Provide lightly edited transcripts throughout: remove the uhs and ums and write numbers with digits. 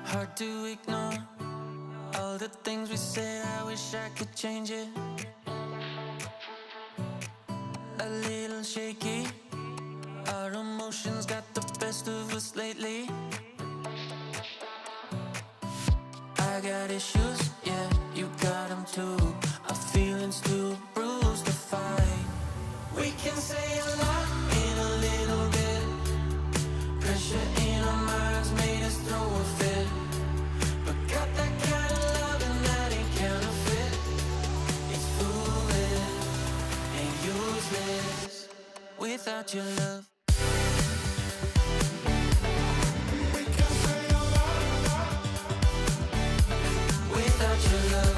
Hard to ignore all the things we say. I wish I could change it. A little shaky, our emotions got the best of us lately. I got issues, yeah, you got them too. Our feelings too bruised to fight. We can say a lot in a little bit. Pressure in our minds made us throw a fit. But got that kind of love and that ain't counterfeit. It's foolish and useless without your love. Without your love.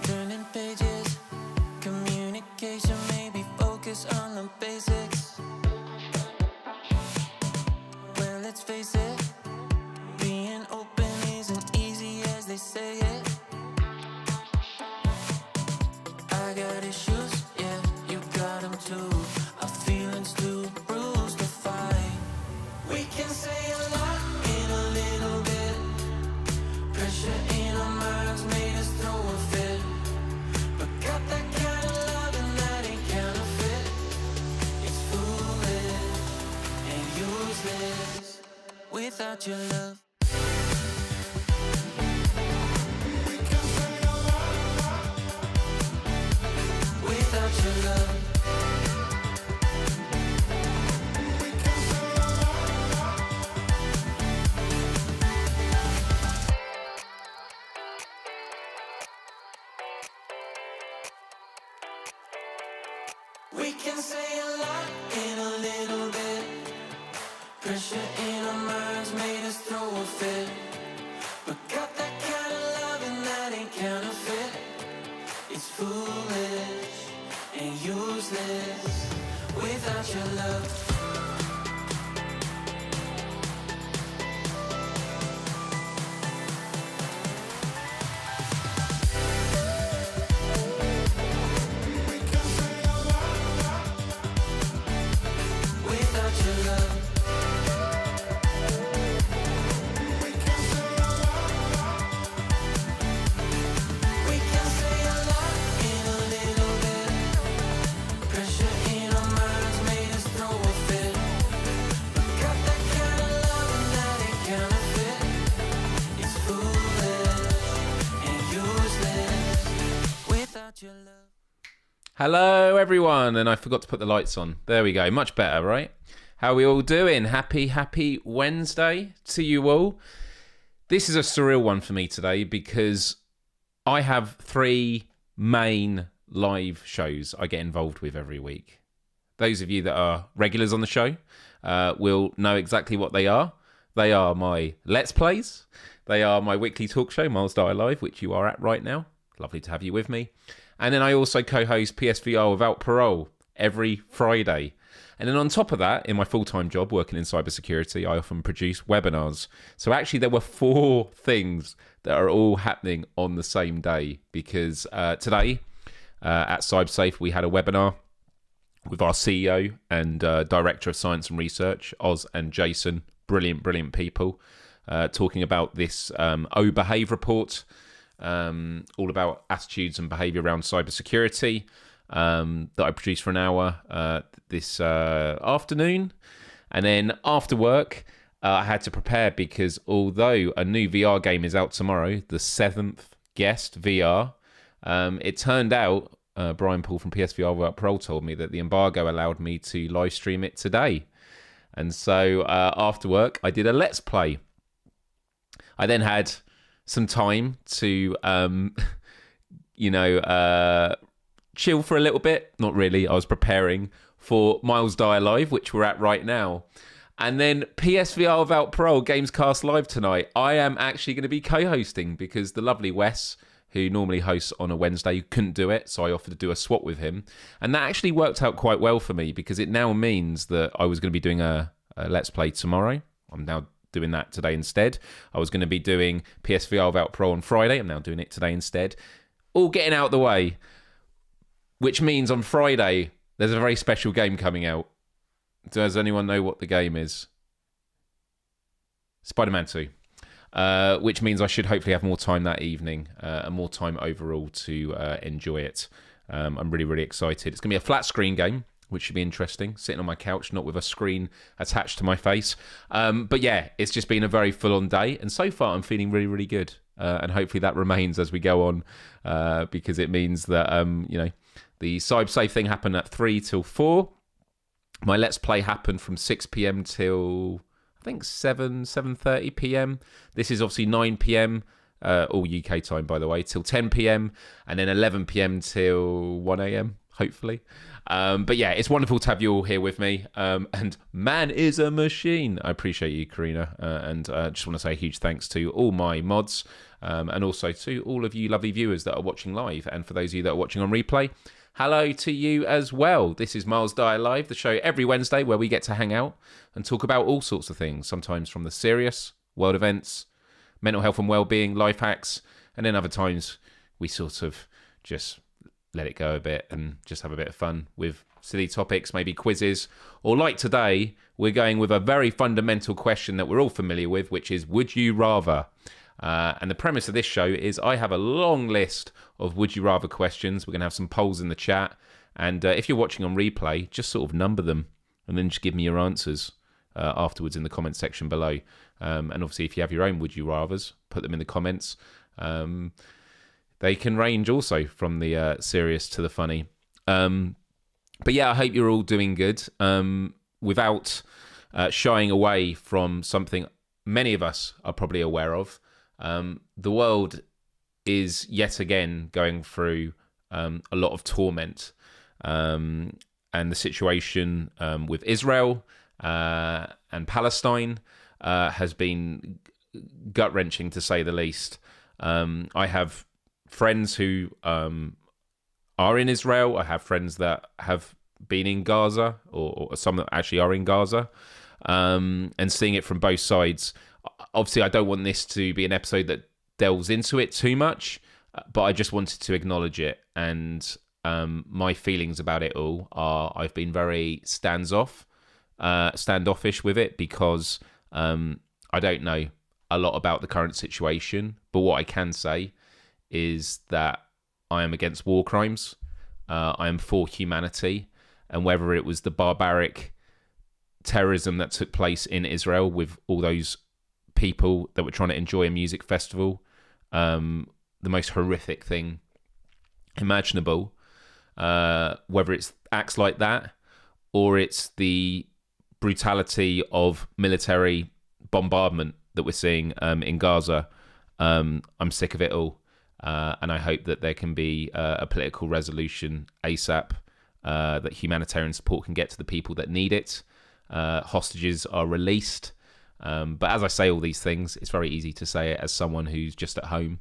Turning pages, communication, maybe focus on the basics. Well, let's face it, being open isn't easy as they say it. I got issues, yeah, you got them too. Our feelings too bruised to fight. We can say a lot in a little bit. Pressure in our minds made us throw a fit. But got that kind of love and that ain't counterfeit. It's foolish and useless without your love. Without your love. We can say a lot in a little bit. Pressure in our minds made us throw a fit. But got that kind of love and that ain't counterfeit. It's foolish and useless without your love. Without your love. We can say a lot in a little bit. Pressure in our minds made us throw a fit. But got that kind of love and that ain't counterfeit. It's foolish and useless without your love. Hello, everyone, and I forgot to put the lights on. There we go. Much better, right? How are we all doing? Happy Wednesday to you all. This is a surreal one for me today because I have 3 main live shows I get involved with every week. Those of you that are regulars on the show will know exactly what they are. They are my Let's Plays. They are my weekly talk show, Myles Dyer Live, which you are at right now. Lovely to have you with me. And then I also co-host PSVR Without Parole every Friday. And then on top of that, in my full-time job working in cybersecurity, I often produce webinars. So actually there were 4 things that are all happening on the same day because today at CyberSafe we had a webinar with our CEO and Director of Science and Research, Oz and Jason. Brilliant people talking about this O Behave report, all about attitudes and behaviour around cybersecurity that I produced for an hour this afternoon. And then after work, I had to prepare because although a new VR game is out tomorrow, the 7th Guest VR, it turned out, Brian Paul from PSVR Without Parole told me that the embargo allowed me to live stream it today. And so after work, I did a Let's Play. I then had some time to, chill for a little bit. Not really. I was preparing for Myles Dyer Live, which we're at right now. And then PSVR Without Parole Gamescast Live tonight. I am actually going to be co-hosting because the lovely Wes, who normally hosts on a Wednesday, couldn't do it. So I offered to do a swap with him. And that actually worked out quite well for me because it now means that I was going to be doing a Let's Play tomorrow. I'm now doing that today instead. I was going to be doing PSVR Without Parole on Friday. I'm now doing it today instead. All getting out of the way. which means on Friday there's a very special game coming out. Does anyone know what the game is? Spider-Man 2. Which means I should hopefully have more time that evening and more time overall to enjoy it. I'm really, really excited. It's going to be a flat screen game, which should be interesting. Sitting on my couch, not with a screen attached to my face. But yeah, it's just been a very full-on day. And so far, I'm feeling really, really good. And hopefully that remains as we go on, because it means that, the Cyber Safe thing happened at 3 till 4. My Let's Play happened from 6 p.m. till, I think, 7:30 p.m. This is obviously 9 p.m., all UK time, by the way, till 10 p.m. and then 11 p.m. till 1 a.m., hopefully. But yeah, it's wonderful to have you all here with me. And man is a machine. I appreciate you, Karina. And I just want to say a huge thanks to all my mods, and also to all of you lovely viewers that are watching live. And for those of you that are watching on replay, hello to you as well. This is Myles Dyer Live, the show every Wednesday where we get to hang out and talk about all sorts of things, sometimes from the serious, world events, mental health and well-being, life hacks, and then other times we sort of just let it go a bit and just have a bit of fun with silly topics, maybe quizzes, or like today, we're going with a very fundamental question that we're all familiar with, which is, would you rather? And the premise of this show is I have a long list of would you rather questions. We're going to have some polls in the chat. And if you're watching on replay, just sort of number them and then just give me your answers afterwards in the comment section below. And obviously, if you have your own would you rathers, put them in the comments. They can range also from the serious to the funny. But yeah, I hope you're all doing good. Without shying away from something many of us are probably aware of, the world is yet again going through a lot of torment, and the situation with Israel and Palestine has been gut-wrenching, to say the least. I have friends who are in Israel. I have friends that have been in Gaza, or some that actually are in Gaza, and seeing it from both sides. Obviously, I don't want this to be an episode that delves into it too much, but I just wanted to acknowledge it. And my feelings about it all are I've been very standoffish with it, because I don't know a lot about the current situation. But what I can say is that I am against war crimes. I am for humanity. And whether it was the barbaric terrorism that took place in Israel with all those people that were trying to enjoy a music festival, the most horrific thing imaginable, whether it's acts like that or it's the brutality of military bombardment that we're seeing in Gaza, I'm sick of it all. And I hope that there can be a political resolution ASAP, that humanitarian support can get to the people that need it. Hostages are released. But as I say all these things, it's very easy to say it as someone who's just at home,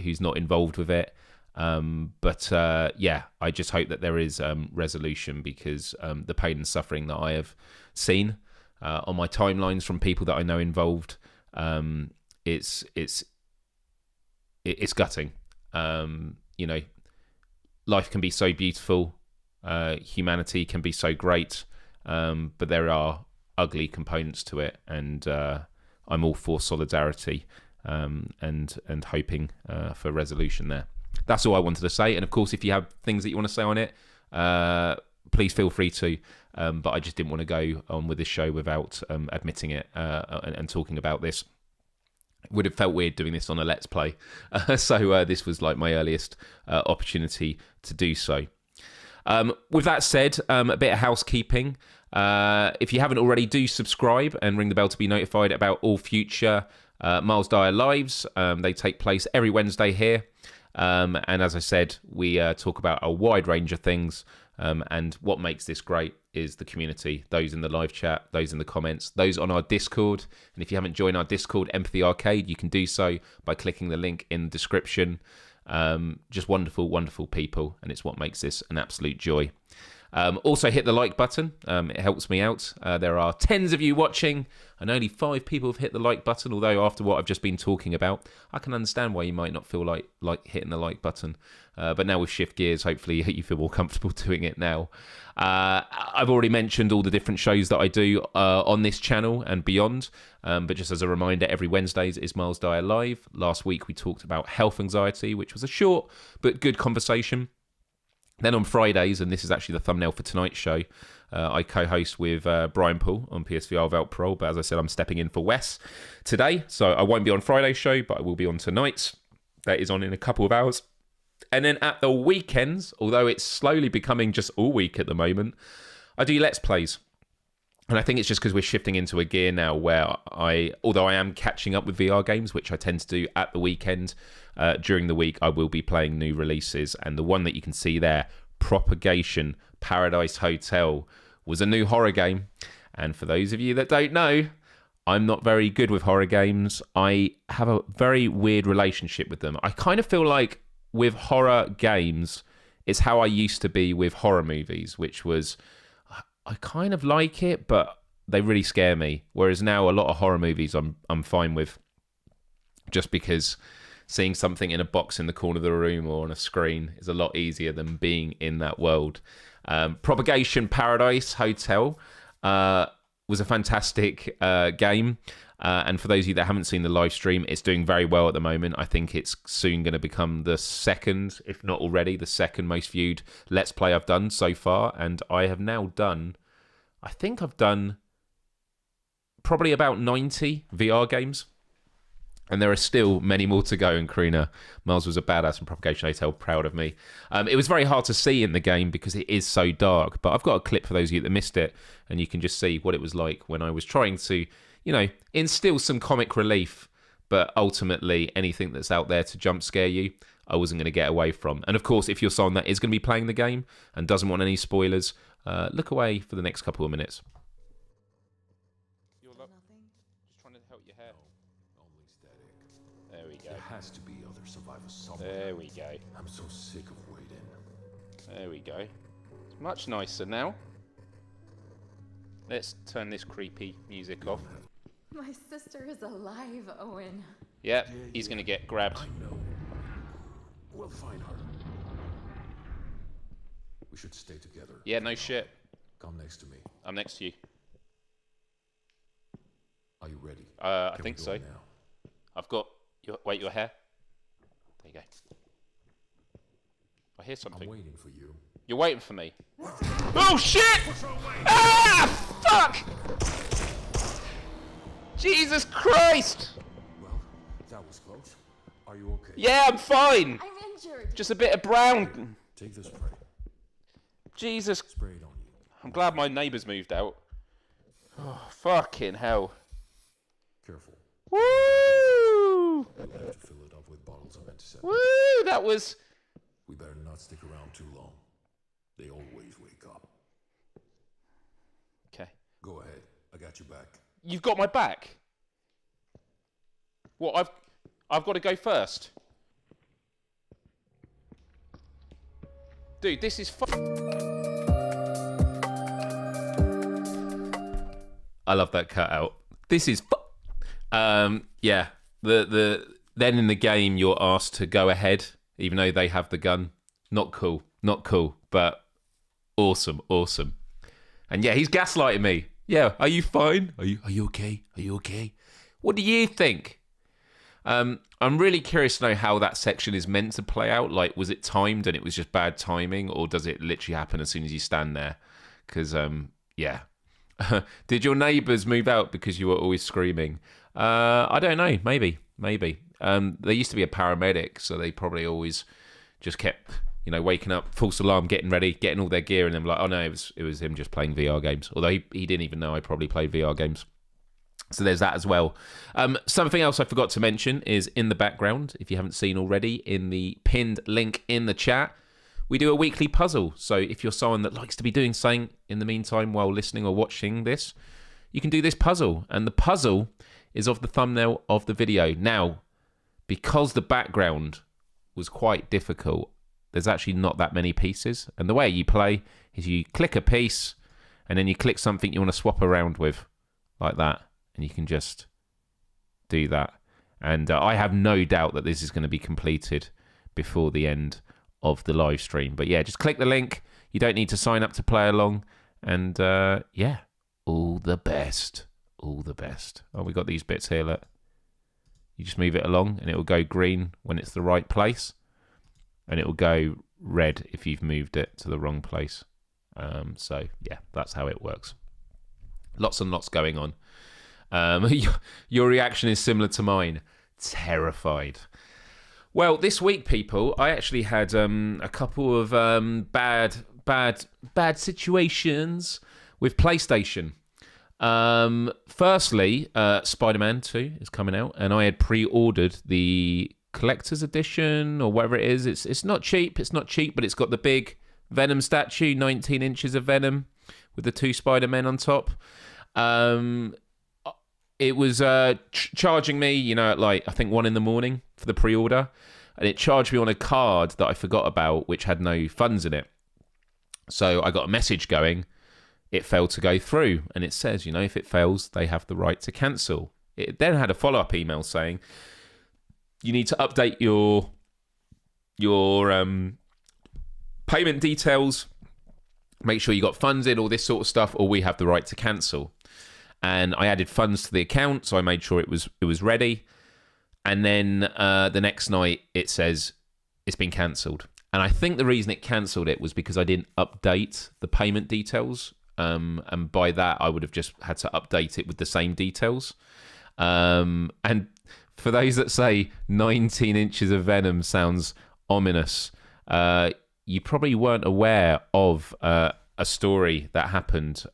who's not involved with it. But I just hope that there is resolution, because the pain and suffering that I have seen on my timelines from people that I know involved, it's gutting. Life can be so beautiful, humanity can be so great, but there are ugly components to it, and I'm all for solidarity, and hoping for resolution there. That's all I wanted to say. And of course, if you have things that you want to say on it, please feel free to. But I just didn't want to go on with this show without admitting it and talking about this. It would have felt weird doing this on a Let's Play. So this was like my earliest opportunity to do so. With that said, a bit of housekeeping. If you haven't already, do subscribe and ring the bell to be notified about all future Myles Dyer lives. They take place every Wednesday here. And as I said, we talk about a wide range of things. And what makes this great is the community, those in the live chat, those in the comments, those on our Discord. And if you haven't joined our Discord, Empathy Arcade, you can do so by clicking the link in the description. Just wonderful, wonderful people. And it's what makes this an absolute joy. Also hit the like button. It helps me out. There are tens of you watching and only 5 people have hit the like button, although after what I've just been talking about, I can understand why you might not feel like hitting the like button. But now with shift gears, hopefully you feel more comfortable doing it now. I've already mentioned all the different shows that I do on this channel and beyond. But just as a reminder, every Wednesdays is Myles Dyer Live. Last week we talked about health anxiety, which was a short but good conversation. Then on Fridays, and this is actually the thumbnail for tonight's show, I co-host with Brian Paul on PSVR without parole. But as I said, I'm stepping in for Wes today. So I won't be on Friday's show, but I will be on tonight's. That is on in a couple of hours. And then at the weekends, although it's slowly becoming just all week at the moment, I do Let's Plays. And I think it's just because we're shifting into a gear now where although I am catching up with VR games, which I tend to do at the weekend, during the week I will be playing new releases. And the one that you can see there, Propagation Paradise Hotel, was a new horror game. And for those of you that don't know, I'm not very good with horror games. I have a very weird relationship with them. I kind of feel like with horror games, it's how I used to be with horror movies, which was, I kind of like it, but they really scare me. Whereas now a lot of horror movies I'm fine with, just because seeing something in a box in the corner of the room or on a screen is a lot easier than being in that world. Propagation Paradise Hotel was a fantastic game. And for those of you that haven't seen the live stream, it's doing very well at the moment. I think it's soon going to become the second, if not already, the second most viewed Let's Play I've done so far. And I have now done, I think I've done probably about 90 VR games. And there are still many more to go. And Karina, Myles was a badass in Propagation Hotel, proud of me. It was very hard to see in the game because it is so dark. But I've got a clip for those of you that missed it. And you can just see what it was like when I was trying to, instill some comic relief, but ultimately anything that's out there to jump scare you, I wasn't going to get away from. And of course, if you're someone that is going to be playing the game and doesn't want any spoilers, look away for the next couple of minutes. You're just trying to help your hair. No, only static. There we go. There has to be other survivors somewhere. There we go. I'm so sick of waiting. There we go. It's much nicer now. Let's turn this creepy music off. My sister is alive, Owen. Yeah, he's going to get grabbed. I know. We'll find her. We should stay together. Yeah, no shit. Come next to me. I'm next to you. Are you ready? I Can think we so. go now? I've got your hair. There you go. I hear something. I'm waiting for you. You're waiting for me. Oh shit! Ah! Fuck! Jesus Christ! Well, that was close. Are you okay? Yeah, I'm fine. I'm injured. Just a bit of brown. Take the spray. Jesus. Spray it on you. I'm glad my neighbours moved out. Oh, fucking hell. Careful. Woo! We'll have to fill it up with bottles of antiseptic. Woo! That was... We better not stick around too long. They always wake up. Okay. Go ahead. I got you back. You've got my back? What, I've got to go first? Dude, this is I love that cutout. This is yeah. Then in the game you're asked to go ahead, even though they have the gun. Not cool, but awesome. And yeah, he's gaslighting me. Yeah, are you fine? Are you okay? Are you okay? What do you think? I'm really curious to know how that section is meant to play out. Like, was it timed and it was just bad timing, or does it literally happen as soon as you stand there? Because, yeah. Did your neighbours move out because you were always screaming? I don't know. Maybe. There used to be a paramedic, so they probably always just kept, waking up, false alarm, getting ready, getting all their gear, and then like, oh no, it was him just playing VR games. Although he didn't even know I probably played VR games. So there's that as well. Something else I forgot to mention is in the background, if you haven't seen already, in the pinned link in the chat, we do a weekly puzzle. So if you're someone that likes to be doing something in the meantime while listening or watching this, you can do this puzzle. And the puzzle is of the thumbnail of the video. Now, because the background was quite difficult, there's actually not that many pieces. And the way you play is you click a piece and then you click something you want to swap around with, like that. And you can just do that. And I have no doubt that this is going to be completed before the end of the live stream. But yeah, just click the link. You don't need to sign up to play along. And yeah, all the best. All the best. Oh, we got these bits here, look. You just move it along and it will go green when it's the right place. And it will go red if you've moved it to the wrong place. So yeah, that's how it works. Lots and lots going on. Your reaction is similar to mine. Terrified. Well, this week, people, I actually had a couple of bad situations with PlayStation. Firstly, Spider-Man 2 is coming out, and I had pre-ordered the collector's edition or whatever it is. It's not cheap. It's not cheap, but it's got the big Venom statue, 19 inches of Venom with the 2 Spider-Men on top. It was charging me, you know, at like, I think 1 a.m. for the pre-order. And it charged me on a card that I forgot about, which had no funds in it. So I got a message going, it failed to go through. And it says, you know, if it fails, they have the right to cancel. It then had a follow-up email saying, you need to update your payment details, make sure you got funds in, all this sort of stuff, or we have the right to cancel. And I added funds to the account, so I made sure it was ready. And then the next night, it says it's been cancelled. And I think the reason it cancelled it was because I didn't update the payment details. And by that, I would have just had to update it with the same details. And for those that say 19 inches of Venom sounds ominous, you probably weren't aware of a story that happened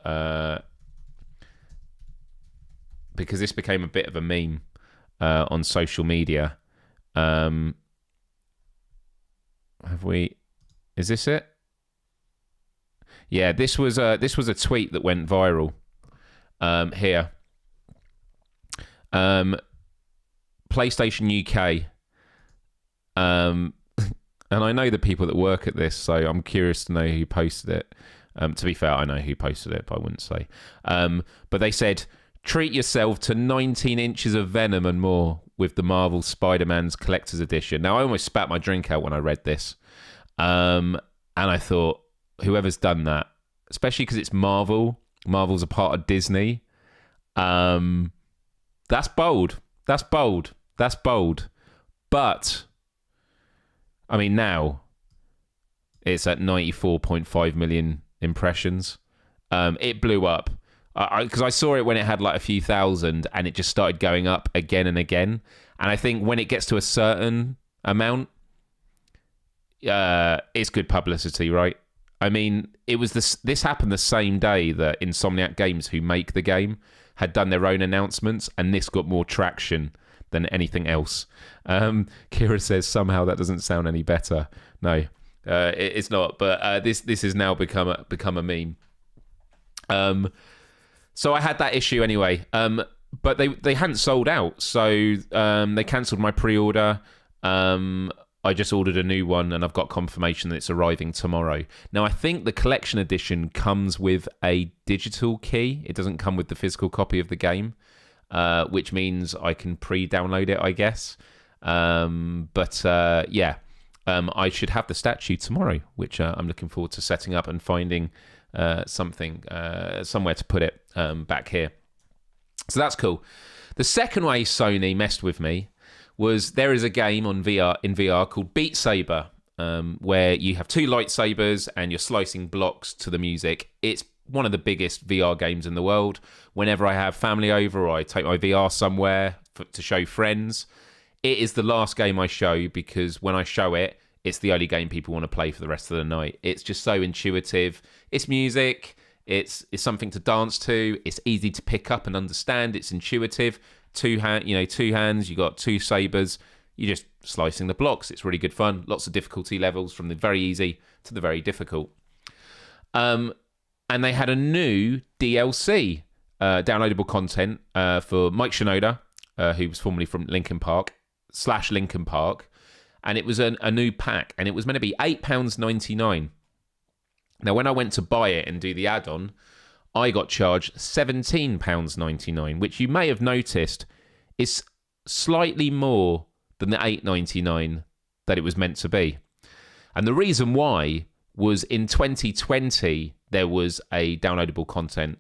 because this became a bit of a meme on social media. Is this it? Yeah, this was a tweet that went viral. Here, PlayStation UK. And I know the people that work at this, so I'm curious to know who posted it. To be fair, I know who posted it, but I wouldn't say. But they said, treat yourself to 19 inches of Venom and more with the Marvel Spider-Man's Collector's Edition. Now, I almost spat my drink out when I read this. And I thought, whoever's done that, especially because it's Marvel's a part of Disney. That's bold. That's bold. That's bold. But, I mean, now it's at 94.5 million impressions. It blew up. Because I saw it when it had like a few thousand and it just started going up again and again. And I think when it gets to a certain amount, it's good publicity, right? I mean, it was this happened the same day that Insomniac Games, who make the game, had done their own announcements, and this got more traction than anything else. Kira says somehow that doesn't sound any better. No, it's not. But this has now become a meme. So I had that issue anyway. But they hadn't sold out, so they cancelled my pre-order. I just ordered a new one, and I've got confirmation that it's arriving tomorrow. Now, I think the collection edition comes with a digital key. It doesn't come with the physical copy of the game, which means I can pre-download it, I guess. Yeah, I should have the statue tomorrow, which I'm looking forward to setting up and finding somewhere to put it back here. So that's cool. The second way Sony messed with me was there is a game in VR called Beat Saber, where you have 2 lightsabers and you're slicing blocks to the music. It's one of the biggest VR games in the world. Whenever I have family over or I take my VR somewhere to show friends, it is the last game I show, because when I show it, it's the only game people want to play for the rest of the night. It's just so intuitive. It's music. It's something to dance to. It's easy to pick up and understand. It's intuitive. 2 hands. You got 2 sabers. You're just slicing the blocks. It's really good fun. Lots of difficulty levels from the very easy to the very difficult. And they had a new DLC, downloadable content for Mike Shinoda, who was formerly from Linkin Park / Linkin Park. and it was a new pack, and it was meant to be £8.99. Now, when I went to buy it and do the add-on, I got charged £17.99, which you may have noticed is slightly more than the £8.99 that it was meant to be. And the reason why was in 2020, there was a downloadable content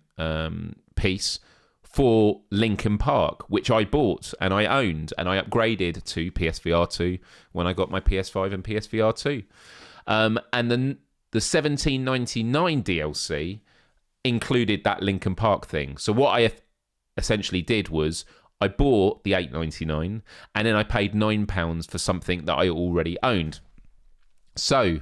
piece for Linkin Park, which I bought and I owned, and I upgraded to PSVR 2 when I got my PS5 and PSVR 2. And then the $17.99 DLC included that Linkin Park thing. So what I essentially did was I bought the $8.99 and then I paid £9 for something that I already owned. So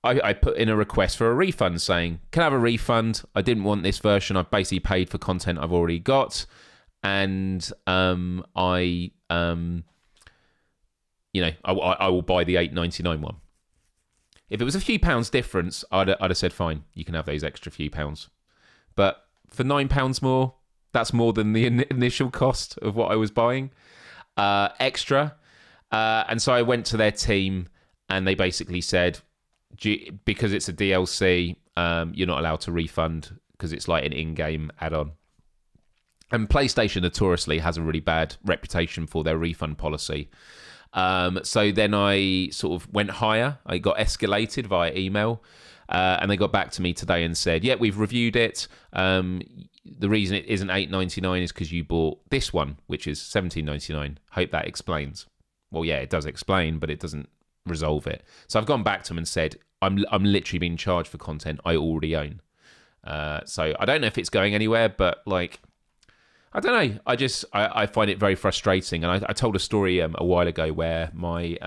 I put in a request for a refund saying, can I have a refund? I didn't want this version. I've basically paid for content I've already got. And I will buy the $8.99 one. If it was a few pounds difference, I'd have said, fine, you can have those extra few pounds. But for £9 more, that's more than the initial cost of what I was buying extra. And so I went to their team and they basically said, because it's a DLC, you're not allowed to refund because it's like an in-game add-on. And PlayStation notoriously has a really bad reputation for their refund policy. So then I sort of went higher. I got escalated via email. And they got back to me today and said, yeah, we've reviewed it. The reason it isn't $8.99 is because you bought this one, which is $17.99. Hope that explains. Well, yeah, it does explain, but it doesn't resolve it. So I've gone back to them and said, I'm literally being charged for content I already own. So I don't know if it's going anywhere, but like, I don't know. I find it very frustrating. And I told a story a while ago where my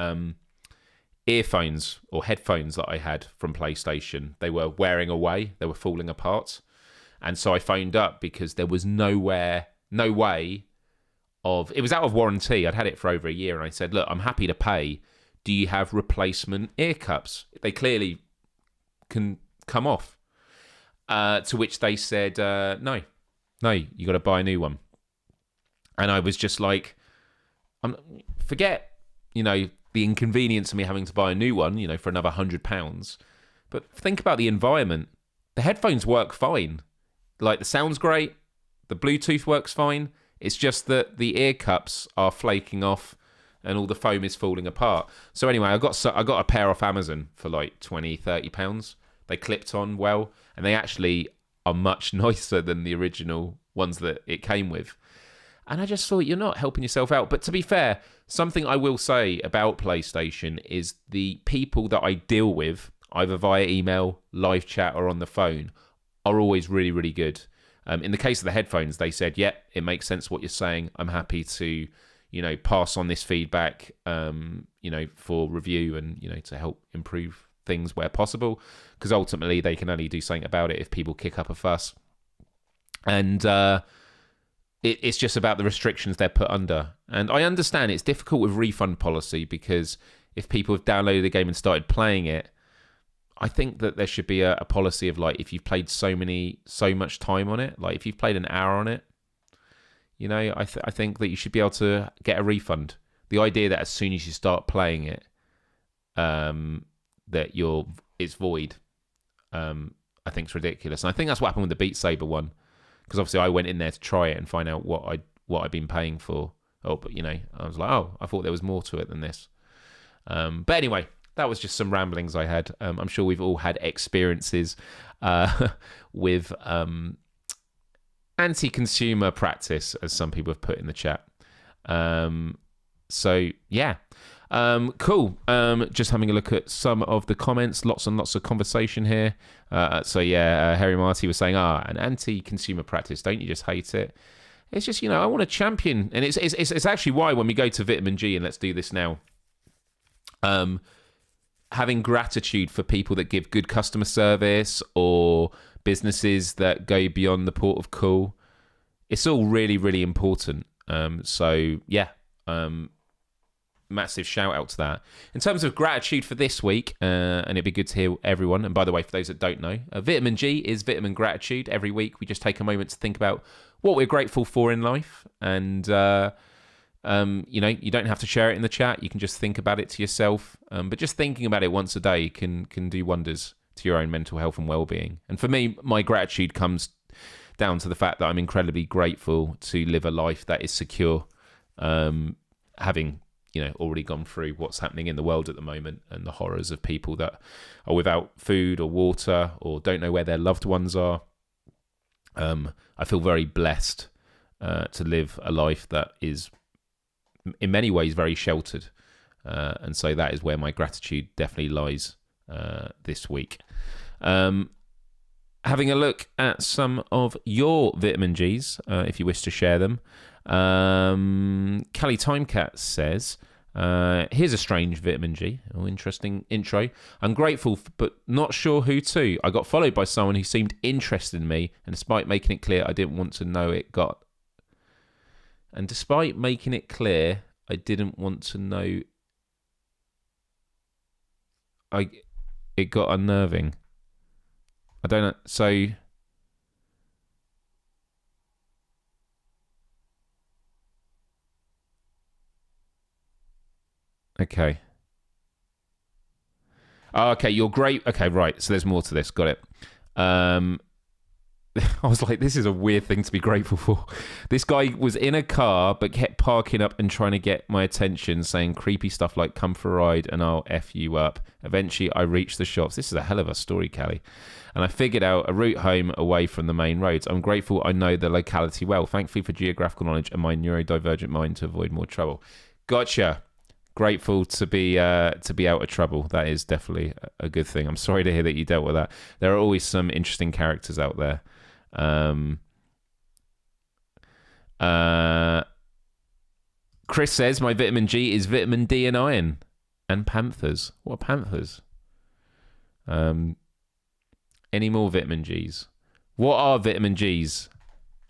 earphones or headphones that I had from PlayStation, they were wearing away. They were falling apart. And so I phoned up because there was no way of... It was out of warranty. I'd had it for over a year. And I said, look, I'm happy to pay. Do you have replacement ear cups? They clearly can come off. To which they said, no, you got to buy a new one. And I was just like, forget, the inconvenience of me having to buy a new one, for another £100. But think about the environment. The headphones work fine. Like, the sound's great. The Bluetooth works fine. It's just that the ear cups are flaking off and all the foam is falling apart. So anyway, I got a pair off Amazon for like £20-30. They clipped on well, and they actually are much nicer than the original ones that it came with. And I just thought, you're not helping yourself out. But to be fair, something I will say about PlayStation is the people that I deal with, either via email, live chat, or on the phone, are always really, really good. In the case of the headphones, they said, yeah, it makes sense what you're saying. I'm happy to, pass on this feedback, for review and, to help improve things where possible. Because ultimately, they can only do something about it if people kick up a fuss. And it's just about the restrictions they're put under. And I understand it's difficult with refund policy because if people have downloaded the game and started playing it, I think that there should be a policy of like, if you've played so much time on it, like if you've played an hour on it, I think that you should be able to get a refund. The idea that as soon as you start playing it, that it's void, I think is ridiculous. And I think that's what happened with the Beat Saber one, because obviously I went in there to try it and find out what I'd been paying for. Oh, but I was like, I thought there was more to it than this. But anyway. That was just some ramblings I had. I'm sure we've all had experiences with anti-consumer practice, as some people have put in the chat. So, yeah. Cool. Just having a look at some of the comments. Lots and lots of conversation here. Harry Marty was saying, an anti-consumer practice. Don't you just hate it? It's just, I want to champion. And it's actually why when we go to Vitamin G, and let's do this now, having gratitude for people that give good customer service or businesses that go beyond the port of call. It's all really, really important. Massive shout out to that. In terms of gratitude for this week, and it'd be good to hear everyone. And by the way, for those that don't know, Vitamin G is Vitamin Gratitude. Every week we just take a moment to think about what we're grateful for in life. And You don't have to share it in the chat. You can just think about it to yourself. But just thinking about it once a day can do wonders to your own mental health and well-being. And for me, my gratitude comes down to the fact that I'm incredibly grateful to live a life that is secure, having already gone through what's happening in the world at the moment and the horrors of people that are without food or water or don't know where their loved ones are. I feel very blessed to live a life that is in many ways very sheltered, and so that is where my gratitude definitely lies this week. Having a look at some of your vitamin G's, if you wish to share them. Callie Timecat says, here's a strange vitamin G. Oh, interesting intro. I'm grateful, but not sure who to. I got followed by someone who seemed interested in me, and despite making it clear I didn't want to know it got... And despite making it clear I didn't want to know... It got unnerving. I don't know. So... Okay. Oh, okay, you're great. Okay, right. So there's more to this. Got it. I was like, this is a weird thing to be grateful for. This guy was in a car, but kept parking up and trying to get my attention, saying creepy stuff like, come for a ride and I'll F you up. Eventually, I reached the shops. This is a hell of a story, Callie. And I figured out a route home away from the main roads. I'm grateful I know the locality well. Thankfully for geographical knowledge and my neurodivergent mind to avoid more trouble. Gotcha. Grateful to be out of trouble. That is definitely a good thing. I'm sorry to hear that you dealt with that. There are always some interesting characters out there. Chris says my vitamin G is vitamin D and iron and panthers. What are panthers? Any more vitamin Gs? What are vitamin Gs?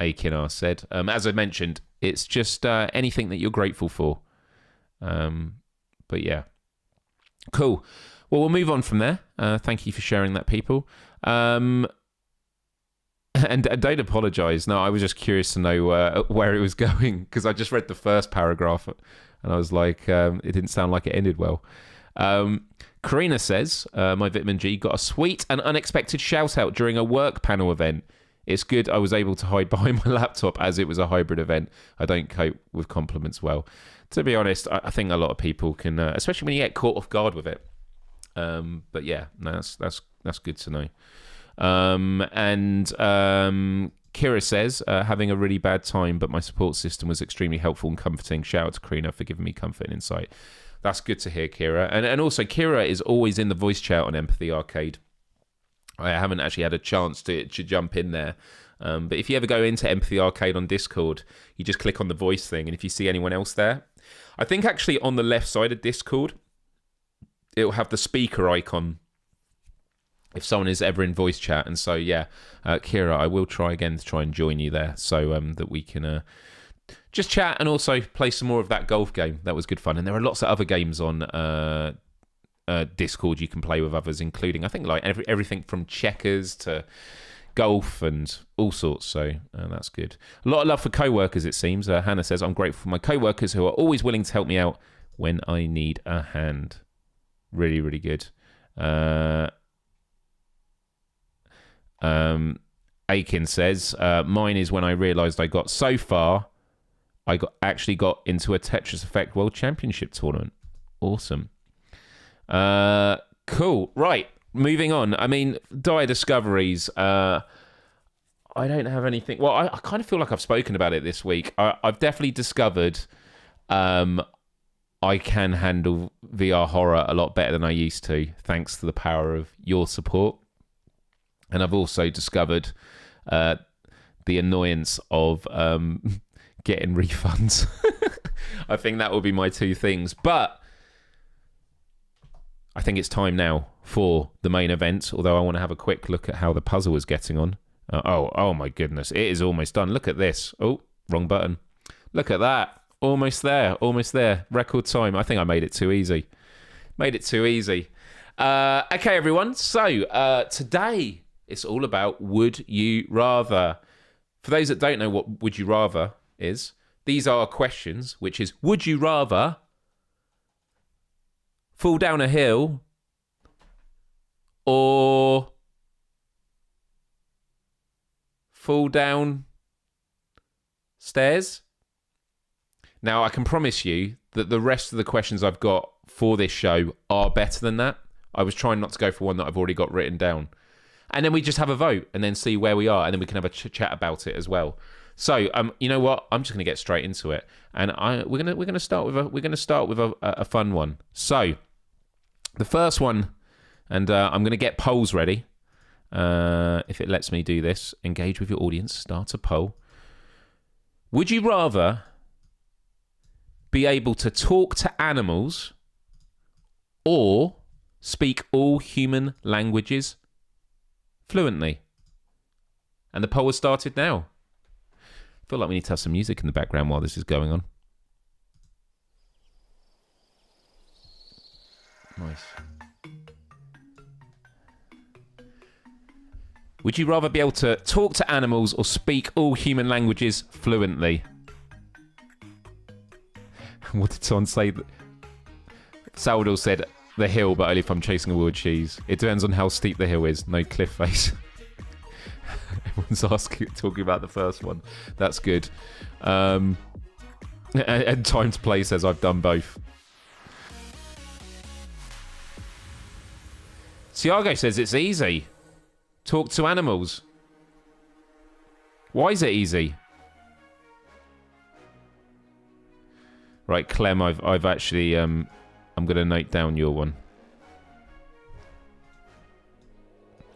Akinar said. As I mentioned, it's just anything that you're grateful for. But yeah, cool. Well, we'll move on from there. Thank you for sharing that, people. And don't apologise. No, I was just curious to know where it was going, because I just read the first paragraph and I was like, it didn't sound like it ended well. Karina says, my vitamin G got a sweet and unexpected shout out during a work panel event. It's good I was able to hide behind my laptop as it was a hybrid event. I don't cope with compliments well. To be honest, I think a lot of people can, especially when you get caught off guard with it. But yeah, no, that's good to know. Kira says, having a really bad time, but my support system was extremely helpful and comforting. Shout out to Karina for giving me comfort and insight. That's good to hear, Kira. And also, Kira is always in the voice chat on Empathy Arcade. I haven't actually had a chance to jump in there. But if you ever go into Empathy Arcade on Discord, you just click on the voice thing. And if you see anyone else there, I think actually on the left side of Discord, it'll have the speaker icon if someone is ever in voice chat. And so, yeah, Kira, I will try again to try and join you there so that we can just chat and also play some more of that golf game. That was good fun. And there are lots of other games on Discord you can play with others, including, I think, like everything from checkers to golf and all sorts. So that's good. A lot of love for co-workers, it seems. Hannah says, I'm grateful for my co-workers who are always willing to help me out when I need a hand. Really, really good. Aiken says, mine is when I realised I got so far, I actually got into a Tetris Effect World Championship tournament. Awesome. Cool. Right. Moving on. I mean, Dyer Discoveries. I don't have anything. Well, I kind of feel like I've spoken about it this week. I've definitely discovered I can handle VR horror a lot better than I used to, thanks to the power of your support. And I've also discovered the annoyance of getting refunds. I think that will be my two things. But I think it's time now for the main event, although I want to have a quick look at how the puzzle is getting on. Oh my goodness. It is almost done. Look at this. Oh, wrong button. Look at that. Almost there. Record time. I think I made it too easy. Okay, everyone. So today it's all about Would You Rather. For those that don't know what Would You Rather is, these are questions, which is, would you rather fall down a hill or fall down stairs? Now, I can promise you that the rest of the questions I've got for this show are better than that. I was trying not to go for one that I've already got written down. And then we just have a vote and then see where we are, and then we can have a chat about it as well. So, you know what? I'm just going to get straight into it, and we're going to start with a fun one. So, the first one, and I'm going to get polls ready. If it lets me do this, engage with your audience, start a poll. Would you rather be able to talk to animals or speak all human languages fluently? And the poll has started now. I feel like we need to have some music in the background while this is going on. Nice. Would you rather be able to talk to animals or speak all human languages fluently? What did someone say? Salvador said the hill, but only if I'm chasing a wheel of cheese. It depends on how steep the hill is. No cliff face. Everyone's talking about the first one. That's good. And Time to Play says I've done both. Tiago says it's easy. Talk to animals. Why is it easy? Right, Clem, I've actually I'm gonna note down your one.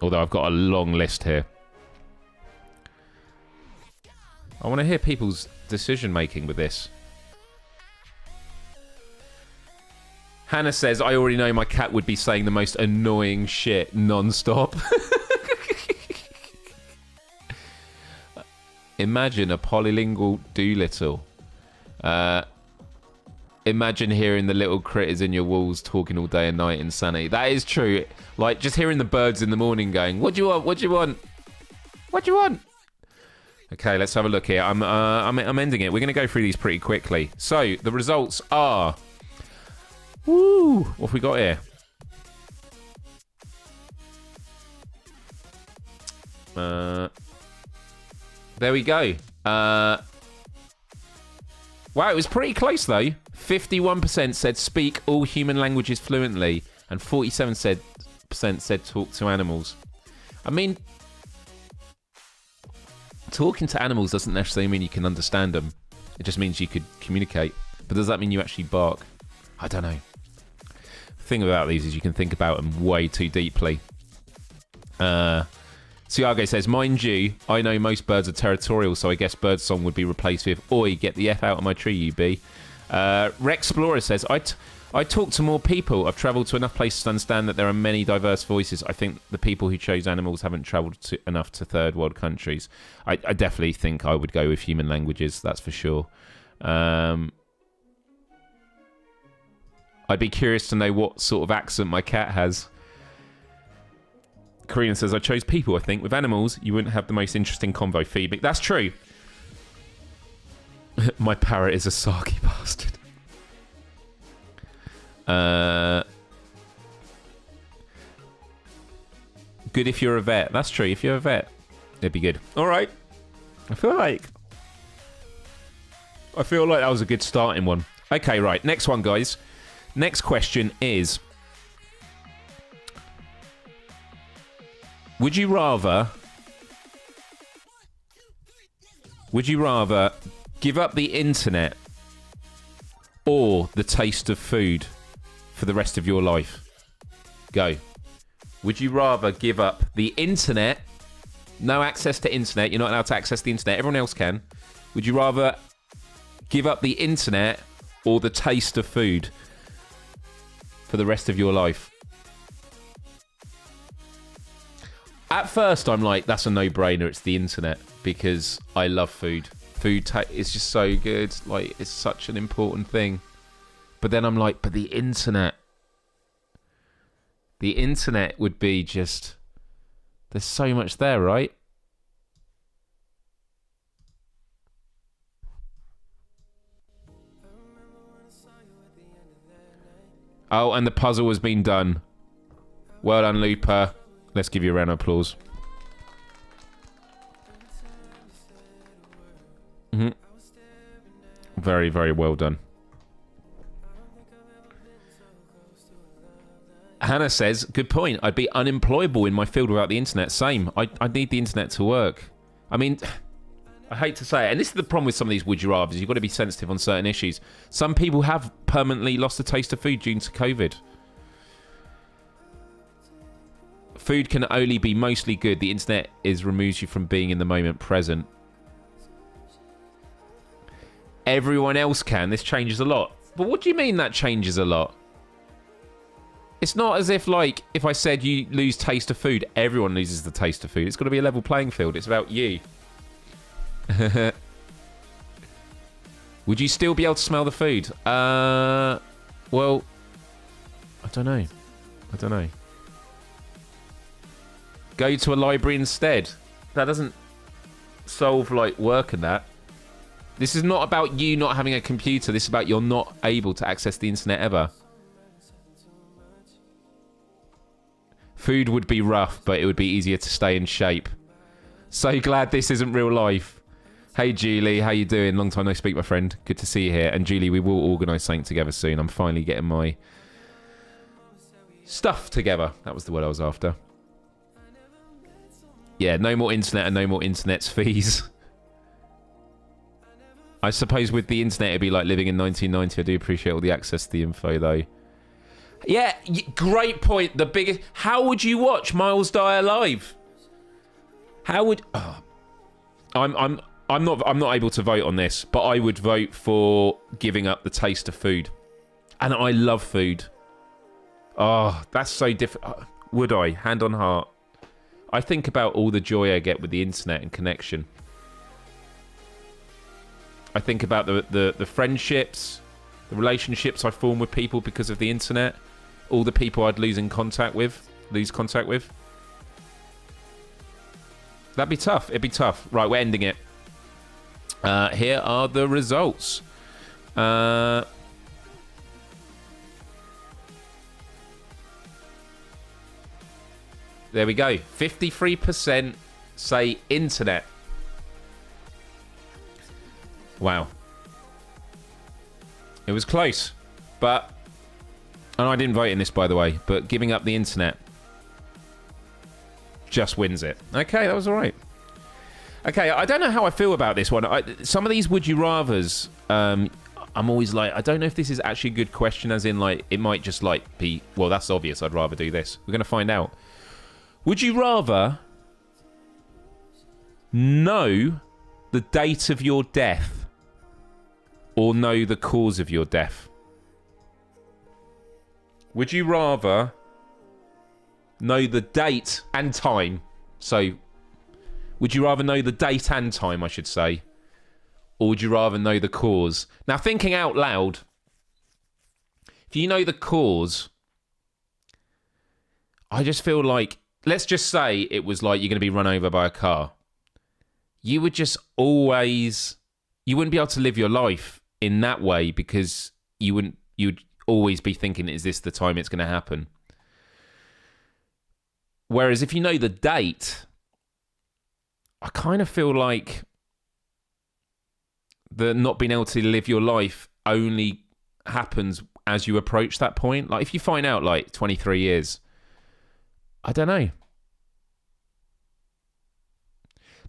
Although I've got a long list here. I want to hear people's decision making with this. Hannah says, I already know my cat would be saying the most annoying shit non-stop. Imagine a polylingual Doolittle. Imagine hearing the little critters in your walls talking all day and night in Insanity. That is true. Like, just hearing the birds in the morning going, what do you want? What do you want? What do you want? Okay, let's have a look here. I'm ending it. We're going to go through these pretty quickly. So, the results are... Woo! What have we got here? There we go. Wow, it was pretty close, though. 51% said speak all human languages fluently, and 47% said talk to animals. I mean, talking to animals doesn't necessarily mean you can understand them. It just means you could communicate. But does that mean you actually bark? I don't know. The thing about these is you can think about them way too deeply. Tiago says, mind you, I know most birds are territorial, so I guess birdsong would be replaced with, oi, get the F out of my tree, you bee. Rexplorer says, I talk to more people. I've travelled to enough places to understand that there are many diverse voices. I think the people who chose animals haven't travelled enough to third world countries. I definitely think I would go with human languages, that's for sure. I'd be curious to know what sort of accent my cat has. Karina says, I chose people, I think. With animals, you wouldn't have the most interesting convo feedback. That's true. My parrot is a sarky bastard. Good if you're a vet. That's true. If you're a vet, it'd be good. All right. I feel like that was a good starting one. Okay, right. Next one, guys. Next question is, would you rather give up the internet or the taste of food for the rest of your life? Go. Would you rather give up the internet, no access to internet, you're not allowed to access the internet, everyone else can. Would you rather give up the internet or the taste of food for the rest of your life? At first, I'm like, that's a no-brainer. It's the internet because I love food. Food is just so good. Like, it's such an important thing. But then I'm like, but the internet. The internet would be just... There's so much there, right? Oh, and the puzzle has been done. Well done, Looper. Let's give you a round of applause. Very, very well done. Hannah says, good point. I'd be unemployable in my field without the internet. Same. I need the internet to work. I mean, I hate to say it, and this is the problem with some of these would you rathers. You've got to be sensitive on certain issues. Some people have permanently lost the taste of food due to COVID. Food can only be mostly good. The internet removes you from being in the moment present. Everyone else can. This changes a lot. But what do you mean that changes a lot? It's not as if, like, if I said you lose taste of food, everyone loses the taste of food. It's got to be a level playing field. It's about you. Would you still be able to smell the food? Well, I don't know. I don't know. Go to a library instead. That doesn't solve, like, work and that. This is not about you not having a computer. This is about you're not able to access the internet ever. Food would be rough, but it would be easier to stay in shape. So glad this isn't real life. Hey, Julie, how you doing? Long time no speak, my friend. Good to see you here. And Julie, we will organise something together soon. I'm finally getting my stuff together. That was the word I was after. Yeah, no more internet and no more internet's fees. I suppose with the internet, it'd be like living in 1990. I do appreciate all the access to the info, though. Yeah, great point. The biggest. How would you watch Myles Dyer live? How would? Oh, I'm not able to vote on this, but I would vote for giving up the taste of food. And I love food. Oh, that's so different. Would I? Hand on heart. I think about all the joy I get with the internet and connection. I think about the friendships, the relationships I form with people because of the internet. All the people I'd lose contact with. That'd be tough. It'd be tough. Right, we're ending it. Here are the results. There we go. 53% say internet. Wow. It was close. But... And I didn't vote in this, by the way. But giving up the internet just wins it. Okay, that was all right. Okay, I don't know how I feel about this one. Some of these would you rathers, I'm always like, I don't know if this is actually a good question, as in, like, it might just, like, be, well, that's obvious, I'd rather do this. We're going to find out. Would you rather know the date of your death or know the cause of your death? Would you rather know the date and time? So, would you rather know the date and time, I should say? Or would you rather know the cause? Now, thinking out loud, if you know the cause, I just feel like, let's just say it was like you're going to be run over by a car. You would just always, you wouldn't be able to live your life in that way because you'd always be thinking, is this the time it's going to happen? Whereas if you know the date, I kind of feel like the not being able to live your life only happens as you approach that point. Like if you find out like 23 years, I don't know.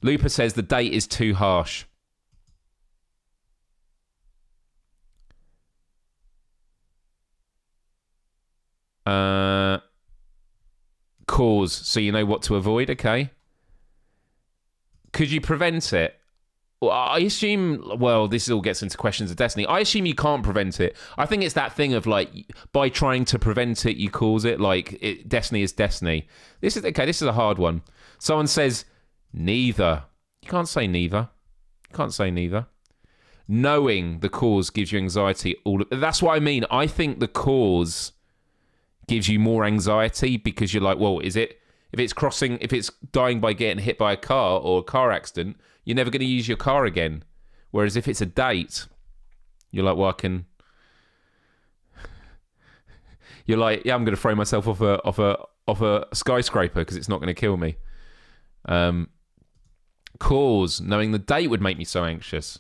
Looper says the date is too harsh. Cause, so you know what to avoid, okay? Could you prevent it? Well, I assume, well, this all gets into questions of destiny. I assume you can't prevent it. I think it's that thing of like, by trying to prevent it, you cause it. Like, destiny is destiny. This is a hard one. Someone says, neither. You can't say neither. You can't say neither. Knowing the cause gives you anxiety. That's what I mean. I think the cause gives you more anxiety because you're like, well, if it's dying by getting hit by a car or a car accident, you're never going to use your car again. Whereas if it's a date, you're like, well, You're like, yeah, I'm going to throw myself off a skyscraper because it's not going to kill me. Cause, knowing the date would make me so anxious.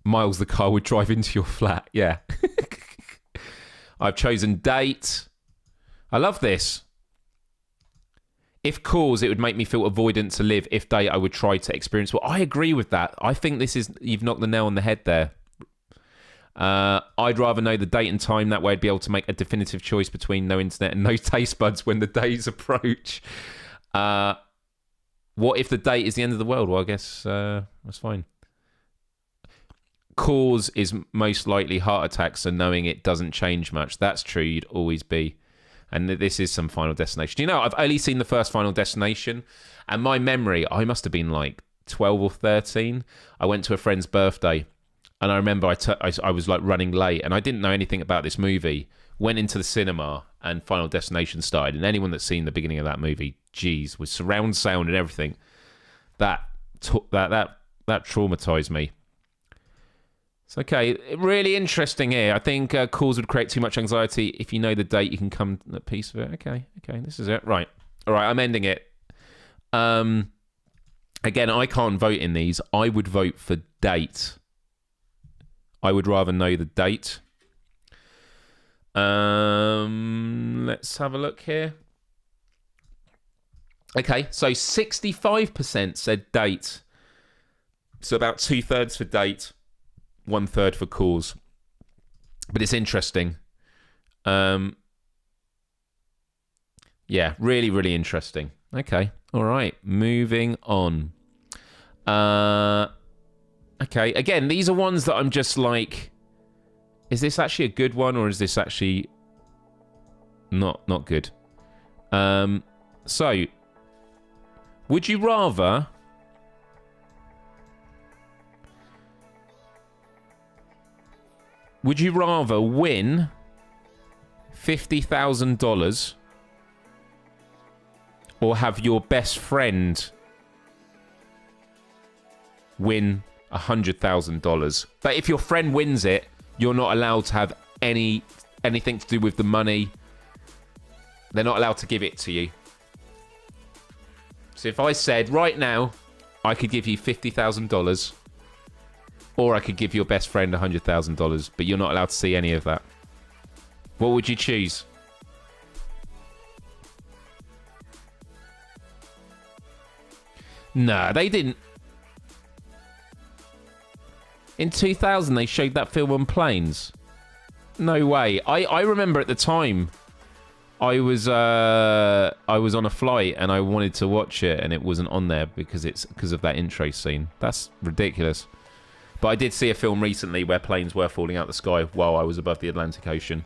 Myles, the car would drive into your flat. Yeah. I've chosen date. I love this. If cause, it would make me feel avoidant to live. If date, I would try to experience. Well, I agree with that. I think you've knocked the nail on the head there. I'd rather know the date and time. That way I'd be able to make a definitive choice between no internet and no taste buds when the days approach. What if the date is the end of the world? Well, I guess that's fine. Cause is most likely heart attack, so knowing it doesn't change much. That's true, you'd always be. And this is some Final Destination. Do you know, I've only seen the first Final Destination, and my memory, I must have been like 12 or 13. I went to a friend's birthday, and I remember I was like running late, and I didn't know anything about this movie. Went into the cinema, and Final Destination started, and anyone that's seen the beginning of that movie, geez, with surround sound and everything, that traumatized me. It's okay. Really interesting here. I think calls would create too much anxiety. If you know the date, you can come at peace with it. Okay, this is it. Right. All right, I'm ending it. Again, I can't vote in these. I would vote for date. I would rather know the date. Let's have a look here. Okay, so 65% said date. So about 2/3 for date. 1/3 for cause. But it's interesting. Yeah, really, really interesting. Okay, all right, moving on. Okay, again, these are ones that I'm just like, is this actually a good one or is this actually not good? So, would you rather win $50,000 or have your best friend win $100,000? But if your friend wins it, you're not allowed to have anything to do with the money. They're not allowed to give it to you. So if I said right now, I could give you $50,000. Or I could give your best friend $100,000, but you're not allowed to see any of that. What would you choose? Nah, they didn't. In 2000, they showed that film on planes. No way. I remember at the time, I was on a flight and I wanted to watch it and it wasn't on there because of that intro scene. That's ridiculous. But I did see a film recently where planes were falling out the sky while I was above the Atlantic Ocean.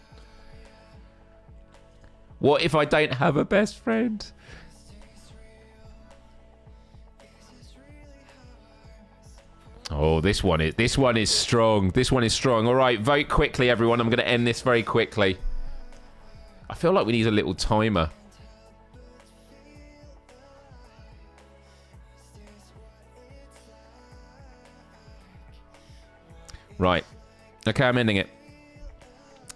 What if I don't have a best friend? Oh, this one is strong. This one is strong. All right, vote quickly, everyone. I'm going to end this very quickly. I feel like we need a little timer. Right. Okay, I'm ending it.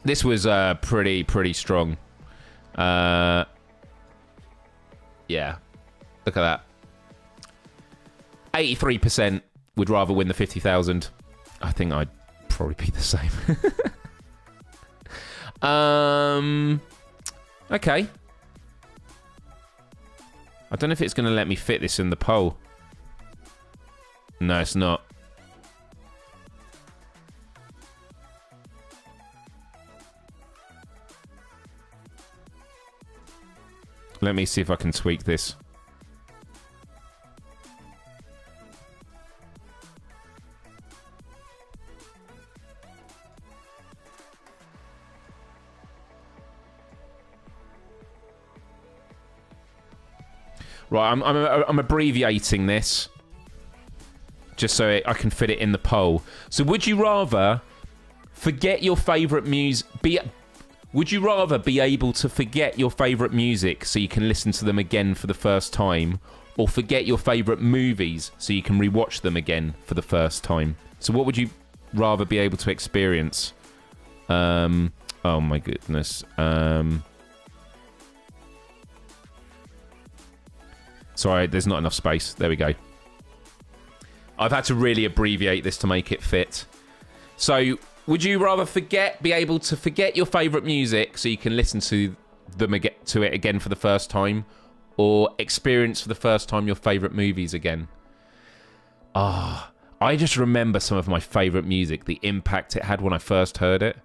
This was pretty strong. Yeah. Look at that. 83% would rather win the 50,000. I think I'd probably be the same. Okay. I don't know if it's going to let me fit this in the poll. No, it's not. Let me see if I can tweak this. Right, I'm abbreviating this just so I can fit it in the poll. So, would you rather forget your favourite music? Would you rather be able to forget your favourite music so you can listen to them again for the first time, or forget your favourite movies so you can rewatch them again for the first time? So what would you rather be able to experience? Oh my goodness. Sorry, there's not enough space. There we go. I've had to really abbreviate this to make it fit. So, would you rather be able to forget your favourite music so you can listen to it again for the first time, or experience for the first time your favourite movies again? I just remember some of my favourite music, the impact it had when I first heard it.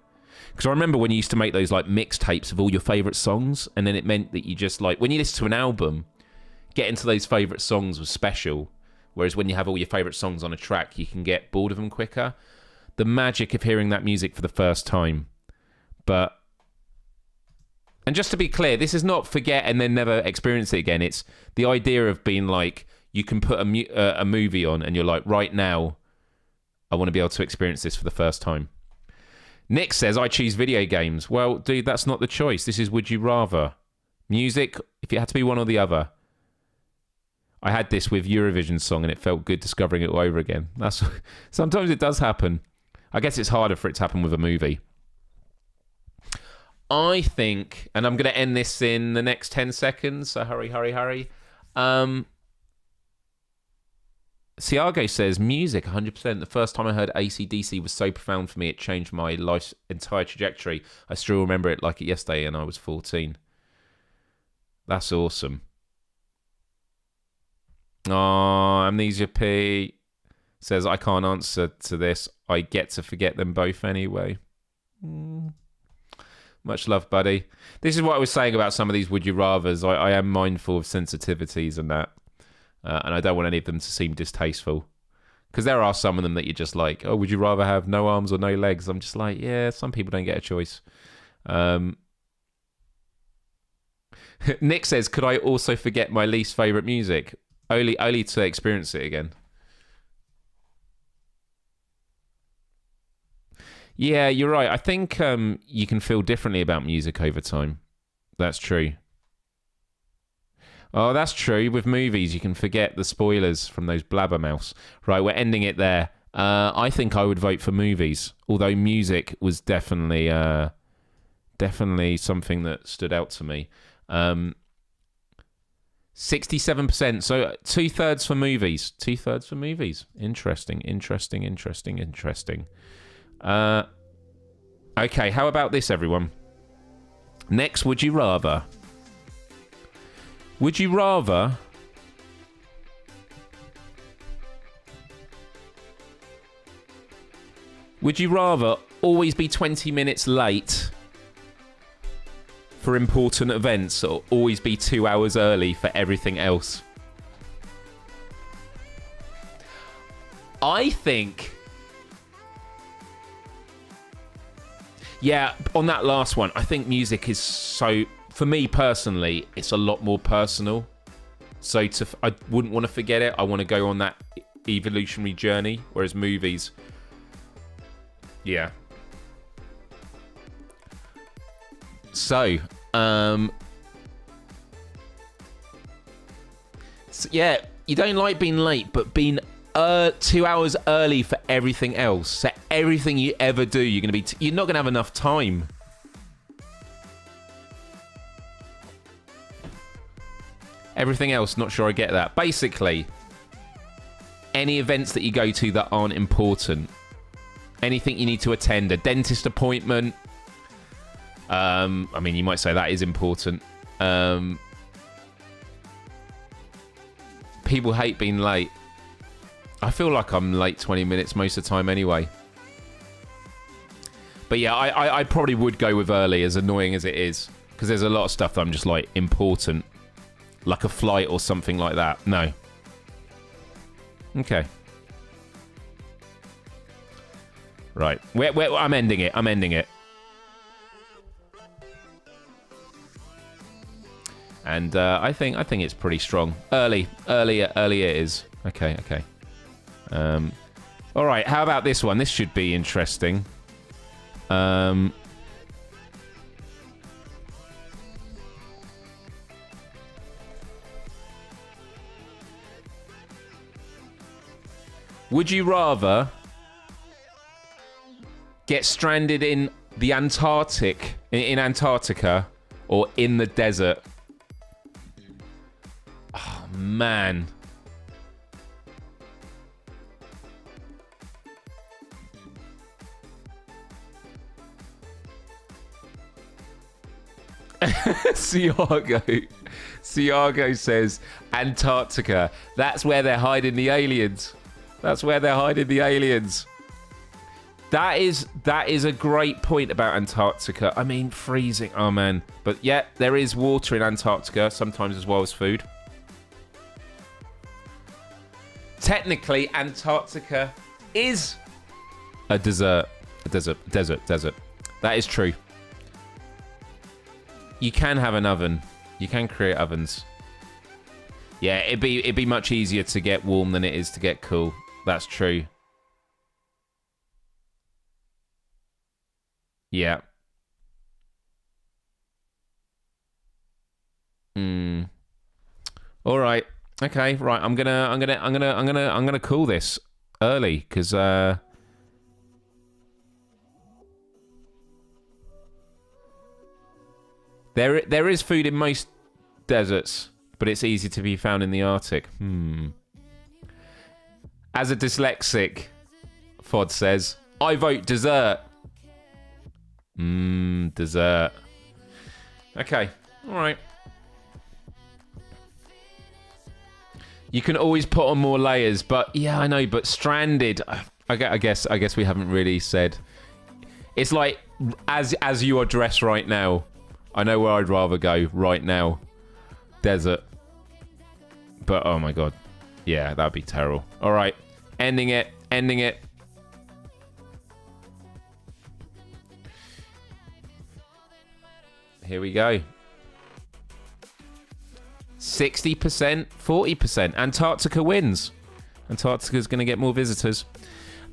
Because I remember when you used to make those like mixtapes of all your favourite songs, and then it meant that you just like, when you listen to an album, getting to those favourite songs was special. Whereas when you have all your favourite songs on a track, you can get bored of them quicker. The magic of hearing that music for the first time. And just to be clear, this is not forget and then never experience it again. It's the idea of being like, you can put a movie on and you're like, right now, I want to be able to experience this for the first time. Nick says, I choose video games. Well, dude, that's not the choice. This is would you rather. Music, if it had to be one or the other. I had this with Eurovision song and it felt good discovering it all over again. Sometimes it does happen. I guess it's harder for it to happen with a movie. I think, and I'm going to end this in the next 10 seconds, so hurry. Siago says, music, 100%. The first time I heard AC/DC was so profound for me, it changed my life's entire trajectory. I still remember it like it yesterday and I was 14. That's awesome. Oh, Amnesia P says, I can't answer to this. I get to forget them both anyway. Much love, buddy. This is what I was saying about some of these would you rathers. I am mindful of sensitivities and that. And I don't want any of them to seem distasteful. Because there are some of them that you're just like, oh, would you rather have no arms or no legs? I'm just like, yeah, some people don't get a choice. Nick says, could I also forget my least favourite music? Only to experience it again. Yeah, you're right. I think you can feel differently about music over time. That's true. Oh, that's true. With movies, you can forget the spoilers from those blabbermouths. Right, we're ending it there. I think I would vote for movies, although music was definitely something that stood out to me. 67%, so 2/3 for movies. 2/3 for movies. Interesting. Okay, how about this, everyone? Next, would you rather? Would you rather always be 20 minutes late for important events, or always be 2 hours early for everything else? I think, yeah, on that last one, I think music is so, for me personally, it's a lot more personal. So I wouldn't want to forget it. I want to go on that evolutionary journey, whereas movies, yeah. So, yeah, you don't like being late, but being 2 hours early for everything else. So everything you ever do, you're not gonna have enough time. Everything else, not sure I get that. Basically, any events that you go to that aren't important, anything you need to attend, a dentist appointment. I mean, you might say that is important. People hate being late. I feel like I'm late 20 minutes most of the time anyway. But yeah, I probably would go with early, as annoying as it is. Because there's a lot of stuff that I'm just like, important. Like a flight or something like that. No. Okay. Right. I'm ending it. And I think it's pretty strong. Early it is. Okay. All right. How about this one? This should be interesting. Would you rather get stranded in the Antarctic, in Antarctica, or in the desert. Oh, man. Siago says Antarctica. That's where they're hiding the aliens. That's where they're hiding the aliens. That is a great point about Antarctica. I mean, freezing. Oh, man. But yeah, there is water in Antarctica, sometimes as well as food. Technically, Antarctica is a desert. A desert. That is true. You can have an oven. You can create ovens. Yeah, it'd be much easier to get warm than it is to get cool. That's true. Yeah. All right. Okay. Right. I'm gonna call this early because there is food in most deserts, but it's easy to be found in the Arctic. As a dyslexic, Fod says, I vote dessert. Dessert. Okay. All right. You can always put on more layers, but yeah, I know. But stranded, I guess we haven't really said. It's like as you are dressed right now. I know where I'd rather go right now. Desert. But oh my god, yeah, that'd be terrible. All right, ending it. Here we go. 60%, 40%. Antarctica wins. Antarctica's going to get more visitors.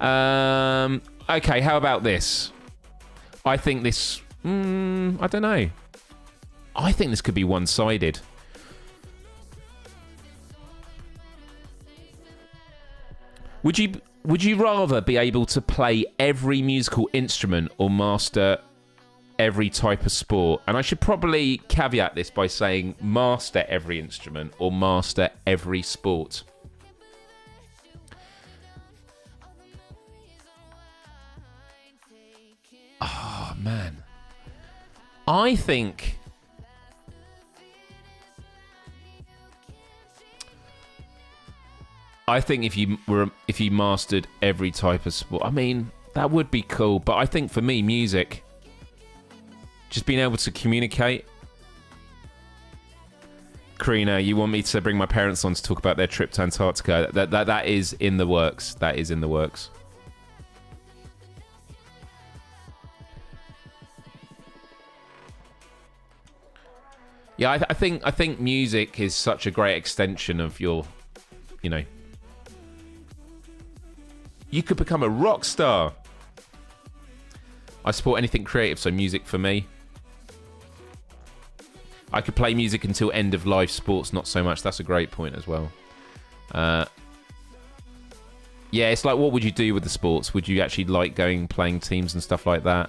Okay, how about this? I think this... I don't know. I think this could be one-sided. Would you rather be able to play every musical instrument or master every type of sport? And I should probably caveat this by saying master every instrument or master every sport. Oh, man. I think... if you mastered every type of sport, I mean, that would be cool. But I think for me, music, just being able to communicate. Karina, you want me to bring my parents on to talk about their trip to Antarctica? That is in the works. That is in the works. Yeah, I think music is such a great extension of your, you know. You could become a rock star. I support anything creative, so music for me. I could play music until end of life. Sports, not so much. That's a great point as well. Yeah, it's like, what would you do with the sports? Would you actually like playing teams and stuff like that?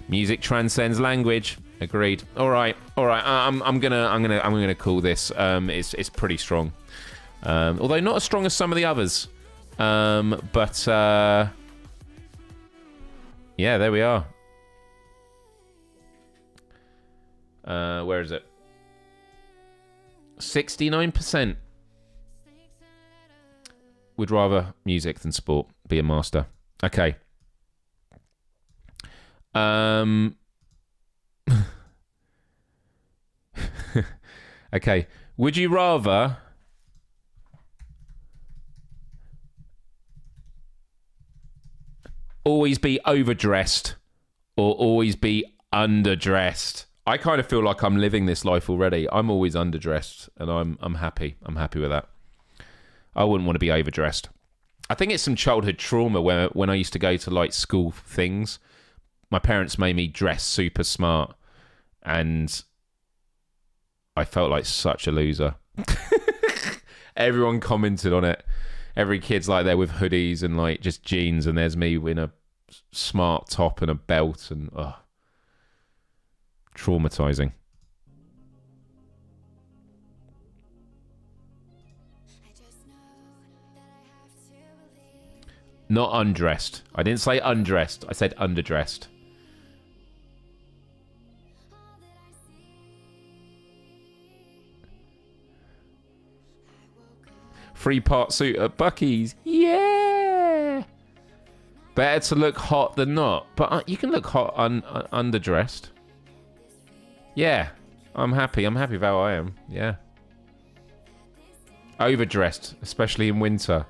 Music transcends language. Agreed. All right. I'm gonna call this. It's pretty strong. Although not as strong as some of the others. But yeah, there we are. Where is it? 69% would rather music than sport. Be a master. Okay. Okay. Would you rather always be overdressed or always be underdressed? I kind of feel like I'm living this life already. I'm always underdressed, and I'm happy. I'm happy with that. I wouldn't want to be overdressed. I think it's some childhood trauma where when I used to go to like school things, my parents made me dress super smart, and I felt like such a loser. Everyone commented on it. Every kid's like there with hoodies and like just jeans, and there's me in a smart top and a belt and traumatizing. Not undressed. I didn't say undressed. I said underdressed. Three-part suit at Bucky's. Yeah. Better to look hot than not. But you can look hot underdressed. Yeah. I'm happy. I'm happy with how I am. Yeah. Overdressed, especially in winter.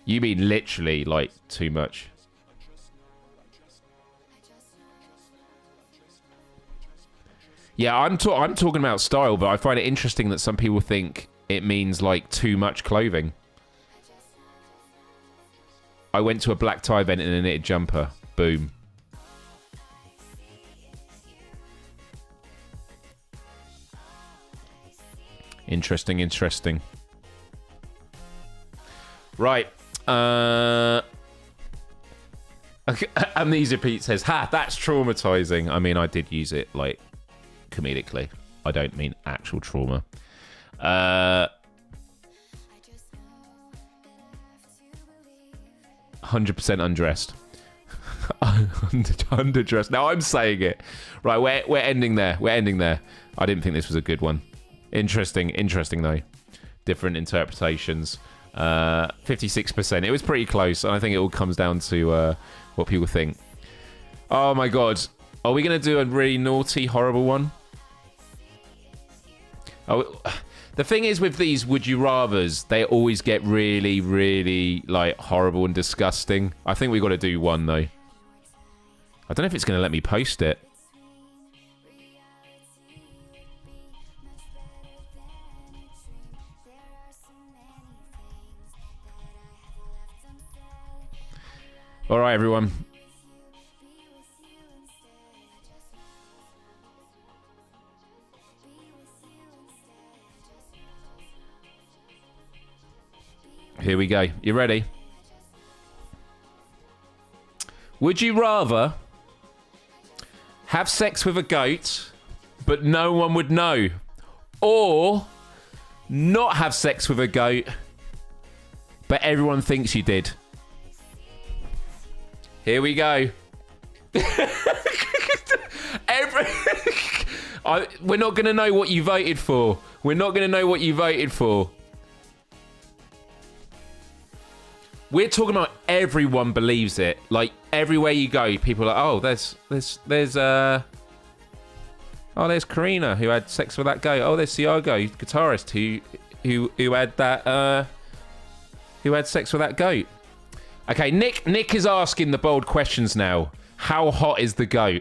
You mean literally, like, too much. Yeah, I'm talking about style, but I find it interesting that some people think it means, like, too much clothing. I went to a black tie event in a knitted jumper. Boom. Interesting, interesting. Right. Amnesia Pete says, ha, that's traumatizing. I mean, I did use it, like, comedically. I don't mean actual trauma. 100% undressed. Underdressed. Now I'm saying it. Right, we're ending there. We're ending there. I didn't think this was a good one. Interesting though. Different interpretations. 56%. It was pretty close, and I think it all comes down to what people think. Oh my god. Are we going to do a really naughty, horrible one? Oh, the thing is with these would you rathers, they always get really, really like horrible and disgusting. I think we got to do one though. I don't know if it's going to let me post it. All right, everyone. Here we go. You ready? Would you rather have sex with a goat, but no one would know, or not have sex with a goat, but everyone thinks you did? Here we go. We're not going to know what you voted for. We're not going to know what you voted for. We're talking about everyone believes it. Like, everywhere you go, people are like, oh, there's Karina who had sex with that guy. Oh, there's Siago, guitarist, who had sex with that goat. Okay, Nick is asking the bold questions now. How hot is the goat?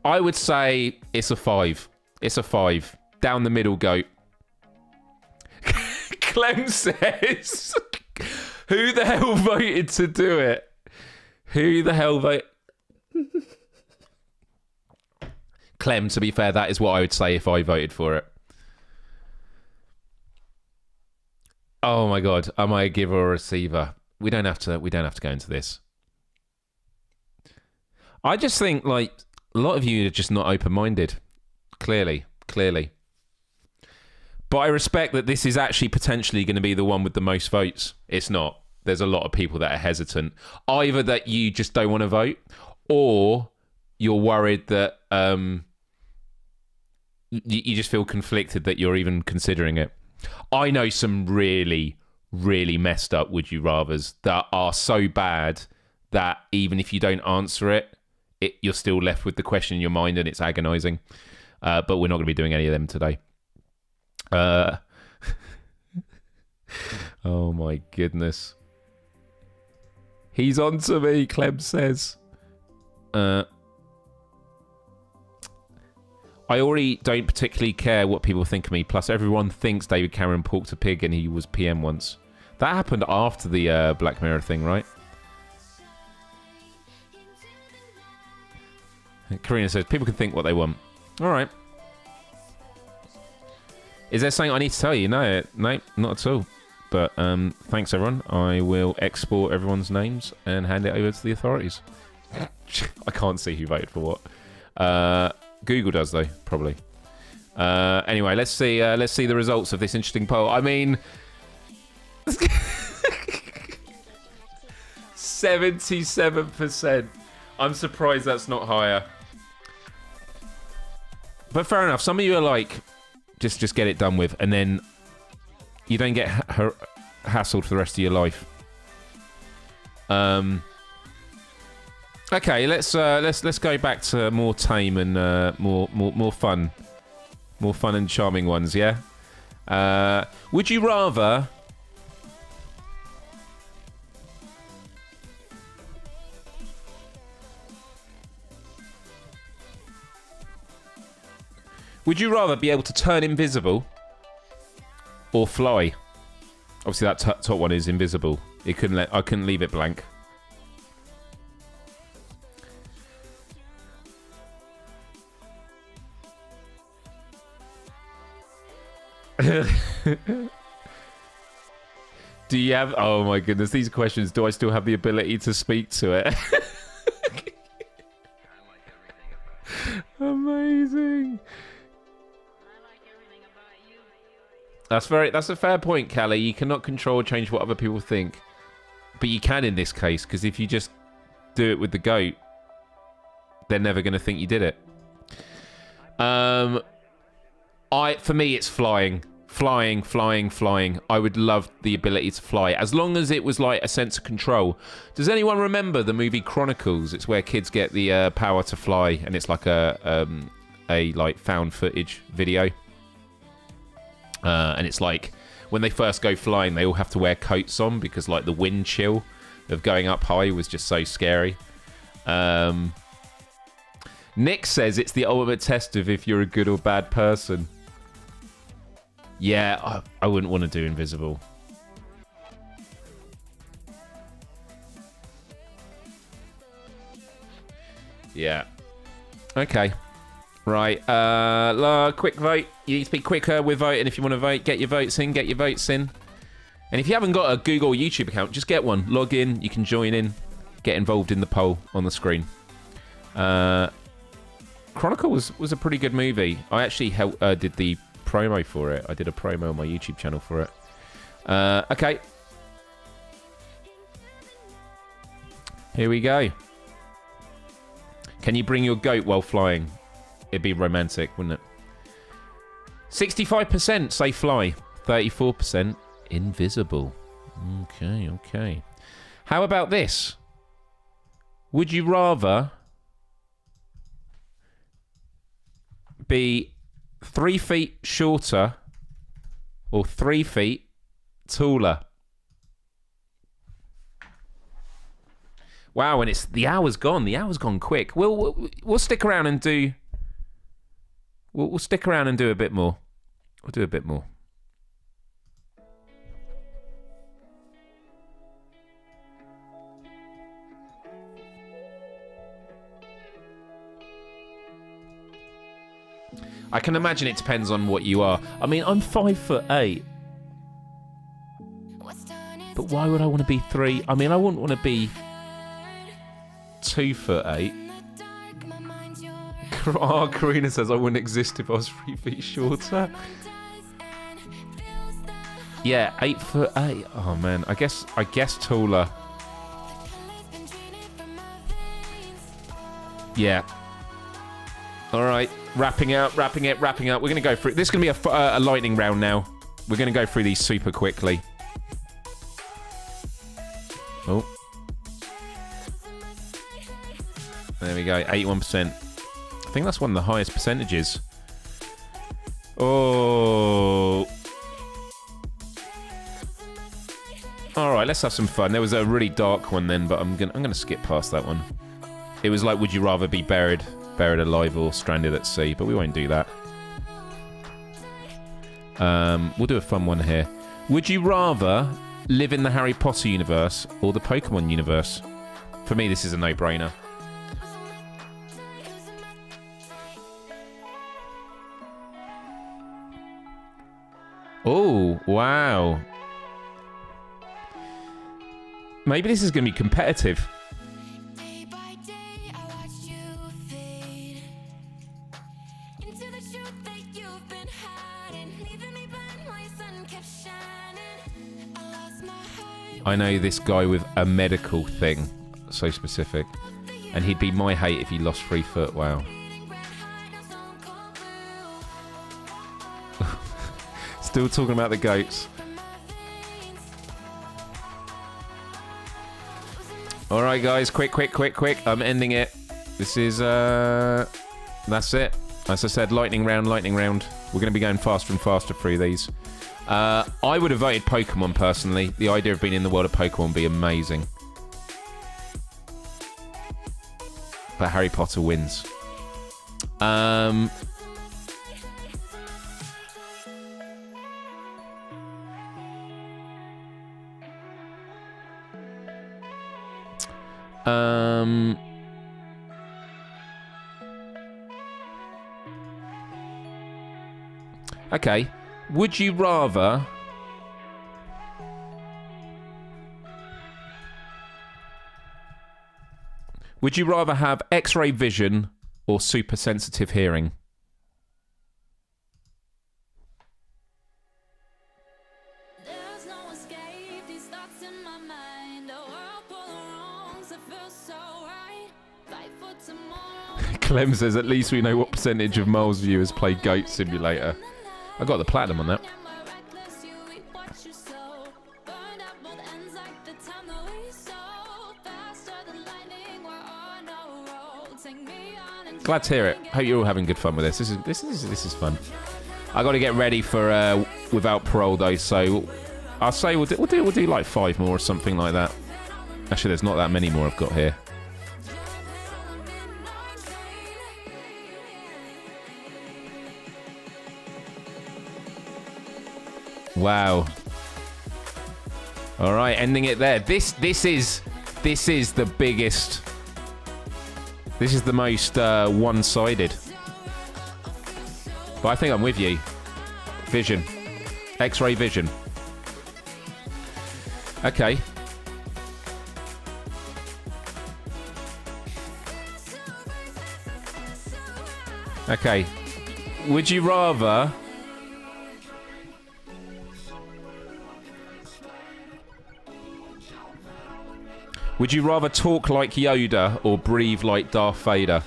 I would say it's a 5. It's a 5. Down the middle goat. Clem says, who the hell voted to do it? Who the hell voted? Clem, to be fair, that is what I would say if I voted for it. Oh my god, am I a giver or a receiver? We don't have to go into this. I just think, like, a lot of you are just not open-minded. Clearly. But I respect that this is actually potentially going to be the one with the most votes. It's not. There's a lot of people that are hesitant. Either that you just don't want to vote, or you're worried that you just feel conflicted that you're even considering it. I know some really, really messed up would you rathers that are so bad that even if you don't answer it, you're still left with the question in your mind and it's agonizing. But we're not going to be doing any of them today. Oh my goodness. He's on to me, Clem says. I already don't particularly care what people think of me. Plus, everyone thinks David Cameron porked a pig and he was PM once. That happened after the Black Mirror thing, right? Karina says, people can think what they want. All right. Is there something I need to tell you? No, not at all. But thanks, everyone. I will export everyone's names and hand it over to the authorities. I can't see who voted for what. Google does, though, probably. Anyway, let's see the results of this interesting poll. I mean, 77%. I'm surprised that's not higher. But fair enough. Some of you are like, just get it done with, and then you don't get hassled for the rest of your life. Okay, let's go back to more tame and more fun and charming ones. Yeah. Would you rather? Would you rather be able to turn invisible or fly? Obviously, that top one is invisible. I couldn't leave it blank. Do you have... Oh my goodness, these questions. Do I still have the ability to speak to it? Amazing. That's a fair point, Callie. You cannot control or change what other people think. But you can in this case, because if you just do it with the goat, they're never going to think you did it. For me, it's flying. Flying. I would love the ability to fly, as long as it was like a sense of control. Does anyone remember the movie Chronicles? It's where kids get the power to fly, and it's like a like found footage video. And it's like when they first go flying, they all have to wear coats on because like the wind chill of going up high was just so scary. Nick says it's the ultimate test of if you're a good or bad person. Yeah, I wouldn't want to do invisible. Yeah. Okay. Right. Quick vote. You need to be quicker with voting if you want to vote. Get your votes in. And if you haven't got a Google or YouTube account, just get one. Log in. You can join in. Get involved in the poll on the screen. Chronicle was a pretty good movie. I actually did the promo for it. I did a promo on my YouTube channel for it. Okay. Here we go. Can you bring your goat while flying? It'd be romantic, wouldn't it? 65% say fly. 34% invisible. Okay. How about this? Would you rather be 3 feet shorter or 3 feet taller? Wow, and it's the hour's gone. The hour's gone quick. We'll stick around and do. We'll stick around and do a bit more. We'll do a bit more. I can imagine it depends on what you are. I mean, I'm 5'8". But why would I want to be 3? I mean, I wouldn't want to be 2'8". Oh, Karina says I wouldn't exist if I was 3 feet shorter. Yeah, 8'8". Oh man, I guess taller. Yeah. All right, wrapping up. We're gonna go through. This is gonna be a lightning round now. We're gonna go through these super quickly. Oh. There we go, 81%. I think that's one of the highest percentages. Oh. All right, let's have some fun. There was a really dark one then, but I'm gonna skip past that one. It was like, would you rather be buried alive or stranded at sea? But we won't do that. We'll do a fun one here. Would you rather live in the Harry Potter universe or the Pokemon universe? For me, this is a no-brainer. Oh, wow. Maybe this is going to be competitive. Day by day, I watched you fade into the truth that you've been hiding, leaving me blind while your sun kept shining. I lost my heart. I know this guy with a medical thing, so specific. And he'd be my hate if he lost 3 foot. Wow. Still talking about the goats. Alright guys, quick. I'm ending it. This is, that's it. As I said, lightning round. We're going to be going faster and faster through these. I would have voted Pokemon personally. The idea of being in the world of Pokemon would be amazing. But Harry Potter wins. Okay. Would you rather... Would you rather have X-ray vision or super sensitive hearing? There's no escape, these thoughts in my mind. A world full of wrongs, it feels so right. Fight for tomorrow. Clem says, at least we know what percentage of Miles viewers play Goat Simulator. I got the platinum on that. Glad to hear it. Hope you're all having good fun with this. This is fun. I got to get ready for Without Parole though, so I'll say we'll do like 5 more or something like that. Actually, there's not that many more I've got here. Wow. All right, ending it there. This is the biggest. This is the most one-sided. But I think I'm with you. Vision. X-ray vision. Okay. Okay. Would you rather... Would you rather talk like Yoda or breathe like Darth Vader?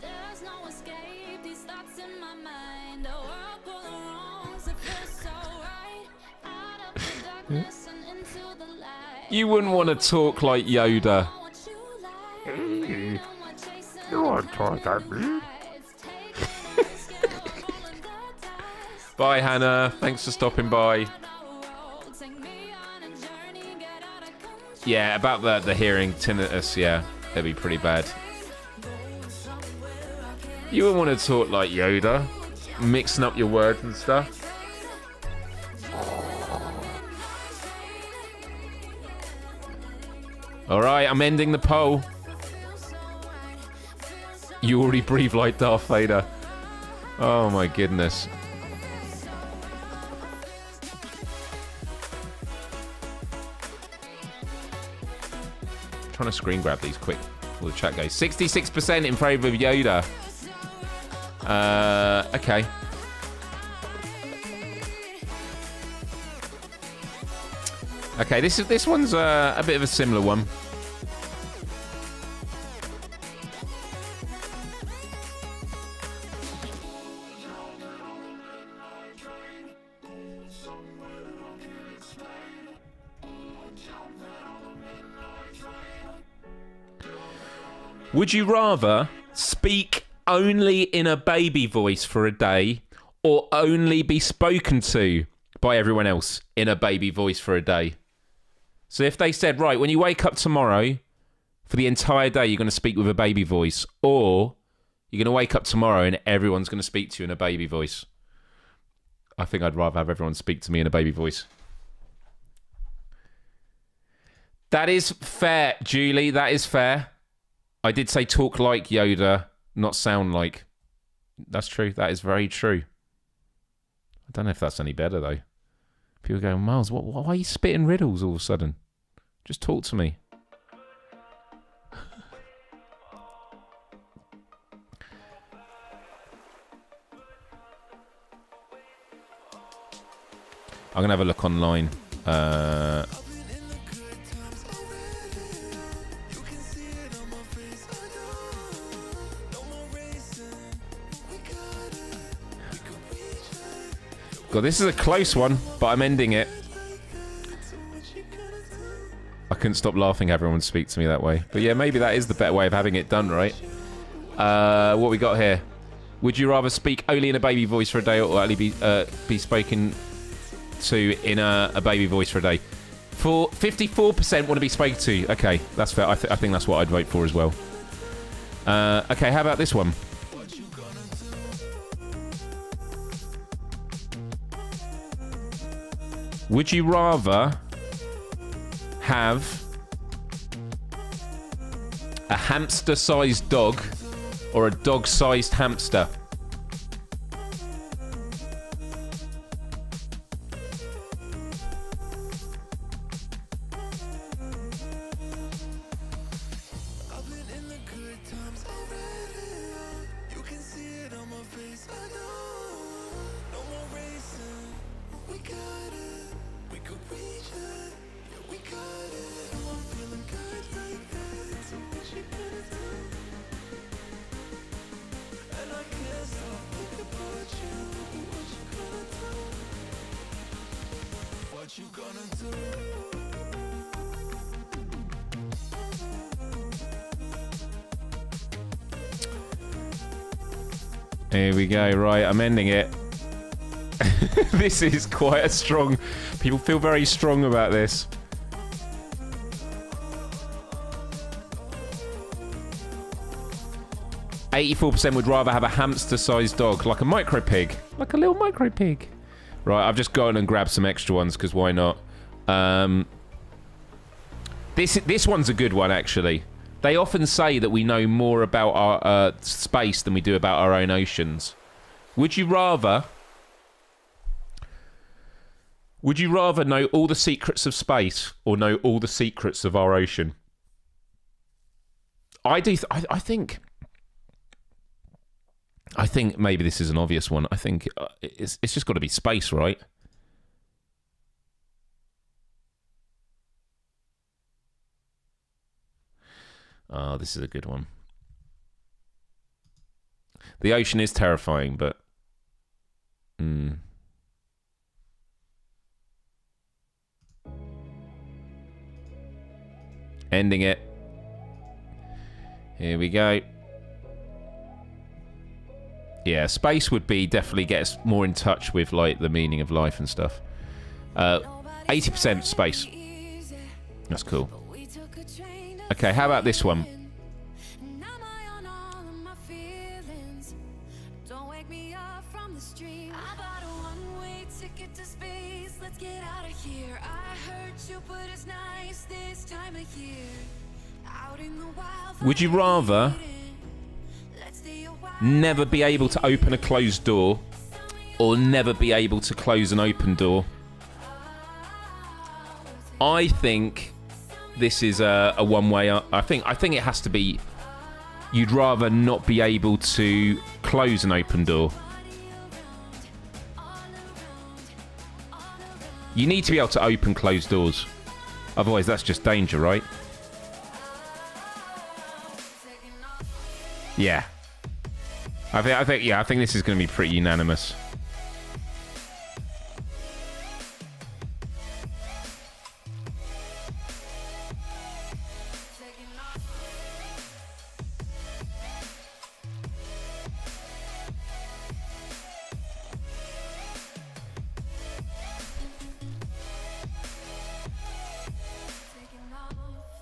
There's no escape, these thoughts in my mind. A world full of wrongs, it feels so right. Out of the darkness and into the light. You wouldn't want to talk like Yoda. What you like, no more chasing You want to talk at me? Bye, Hannah. Thanks for stopping by. Yeah, about the hearing tinnitus, yeah, that'd be pretty bad. You wouldn't want to talk like Yoda, mixing up your words and stuff. Alright, I'm ending the poll. You already breathe like Darth Vader. Oh my goodness. Trying to screen grab these quick before the chat goes. 66% in favour of Yoda. Okay. Okay, this one's a bit of a similar one. Would you rather speak only in a baby voice for a day or only be spoken to by everyone else in a baby voice for a day? So if they said, right, when you wake up tomorrow, for the entire day, you're going to speak with a baby voice, or you're going to wake up tomorrow and everyone's going to speak to you in a baby voice. I think I'd rather have everyone speak to me in a baby voice. That is fair, Julie. That is fair. I did say talk like Yoda, not sound like. That's true. That is very true. I don't know if that's any better, though. People go, Miles, why are you spitting riddles all of a sudden? Just talk to me. I'm going to have a look online. God, this is a close one, but I'm ending it. I couldn't stop laughing having everyone speak to me that way. But yeah, maybe that is the better way of having it done, right? What we got here? Would you rather speak only in a baby voice for a day or only be spoken to in a baby voice for a day? For 54% want to be spoken to. Okay, that's fair. I think that's what I'd vote for as well. Okay, how about this one? Would you rather have a hamster-sized dog or a dog-sized hamster? Here we go. Right, I'm ending it. This is quite a strong... People feel very strong about this. %would rather have a hamster-sized dog, like a micro pig. Like a little micro pig. Right, I've just gone and grabbed some extra ones, because why not? This one's a good one, actually. They often say that we know more about our space than we do about our own oceans. Would you rather know all the secrets of space or know all the secrets of our ocean? I think maybe this is an obvious one. I think it's just got to be space, right? Oh, this is a good one. The ocean is terrifying, but... Ending it. Here we go. Yeah, space would be definitely get us more in touch with like the meaning of life and stuff. 80% space. That's cool. Okay, how about this one? Would you rather never be able to open a closed door or never be able to close an open door? I think this is a one-way. I think it has to be. You'd rather not be able to close an open door. You need to be able to open closed doors. Otherwise, that's just danger, right? Yeah. I think this is going to be pretty unanimous.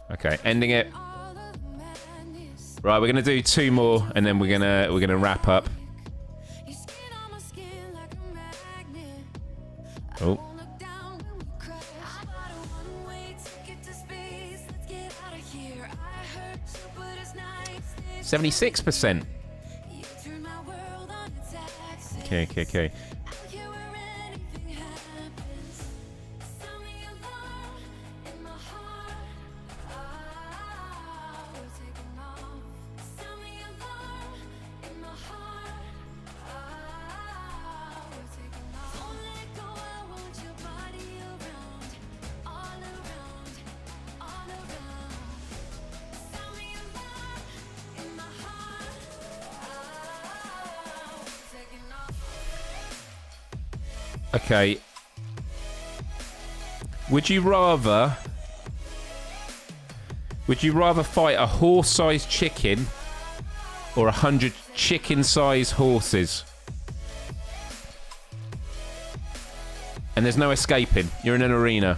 Okay, ending it. Right, we're gonna do two more, and then we're gonna wrap up. Oh. 76%. Okay. Okay. Would you rather fight a horse-sized chicken or 100 chicken-sized horses? And there's no escaping. You're in an arena.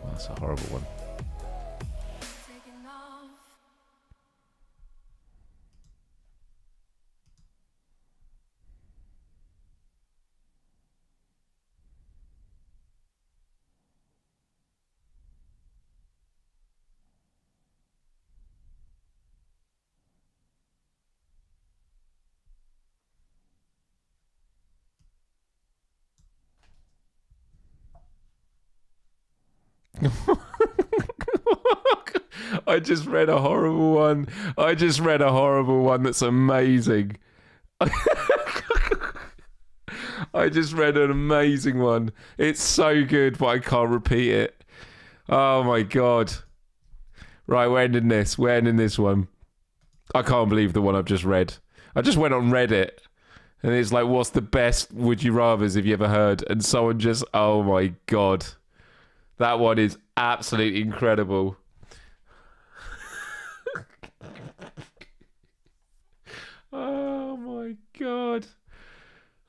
Well, that's a horrible one. I just read a horrible one. I just read a horrible one that's amazing. I just read an amazing one. It's so good, but I can't repeat it. Oh my god. Right, we're ending this. We're ending this one. I can't believe the one I've just read. I just went on Reddit. And it's like, what's the best would you rathers have you ever heard? And someone just, oh my god. That one is absolutely incredible. Oh my god.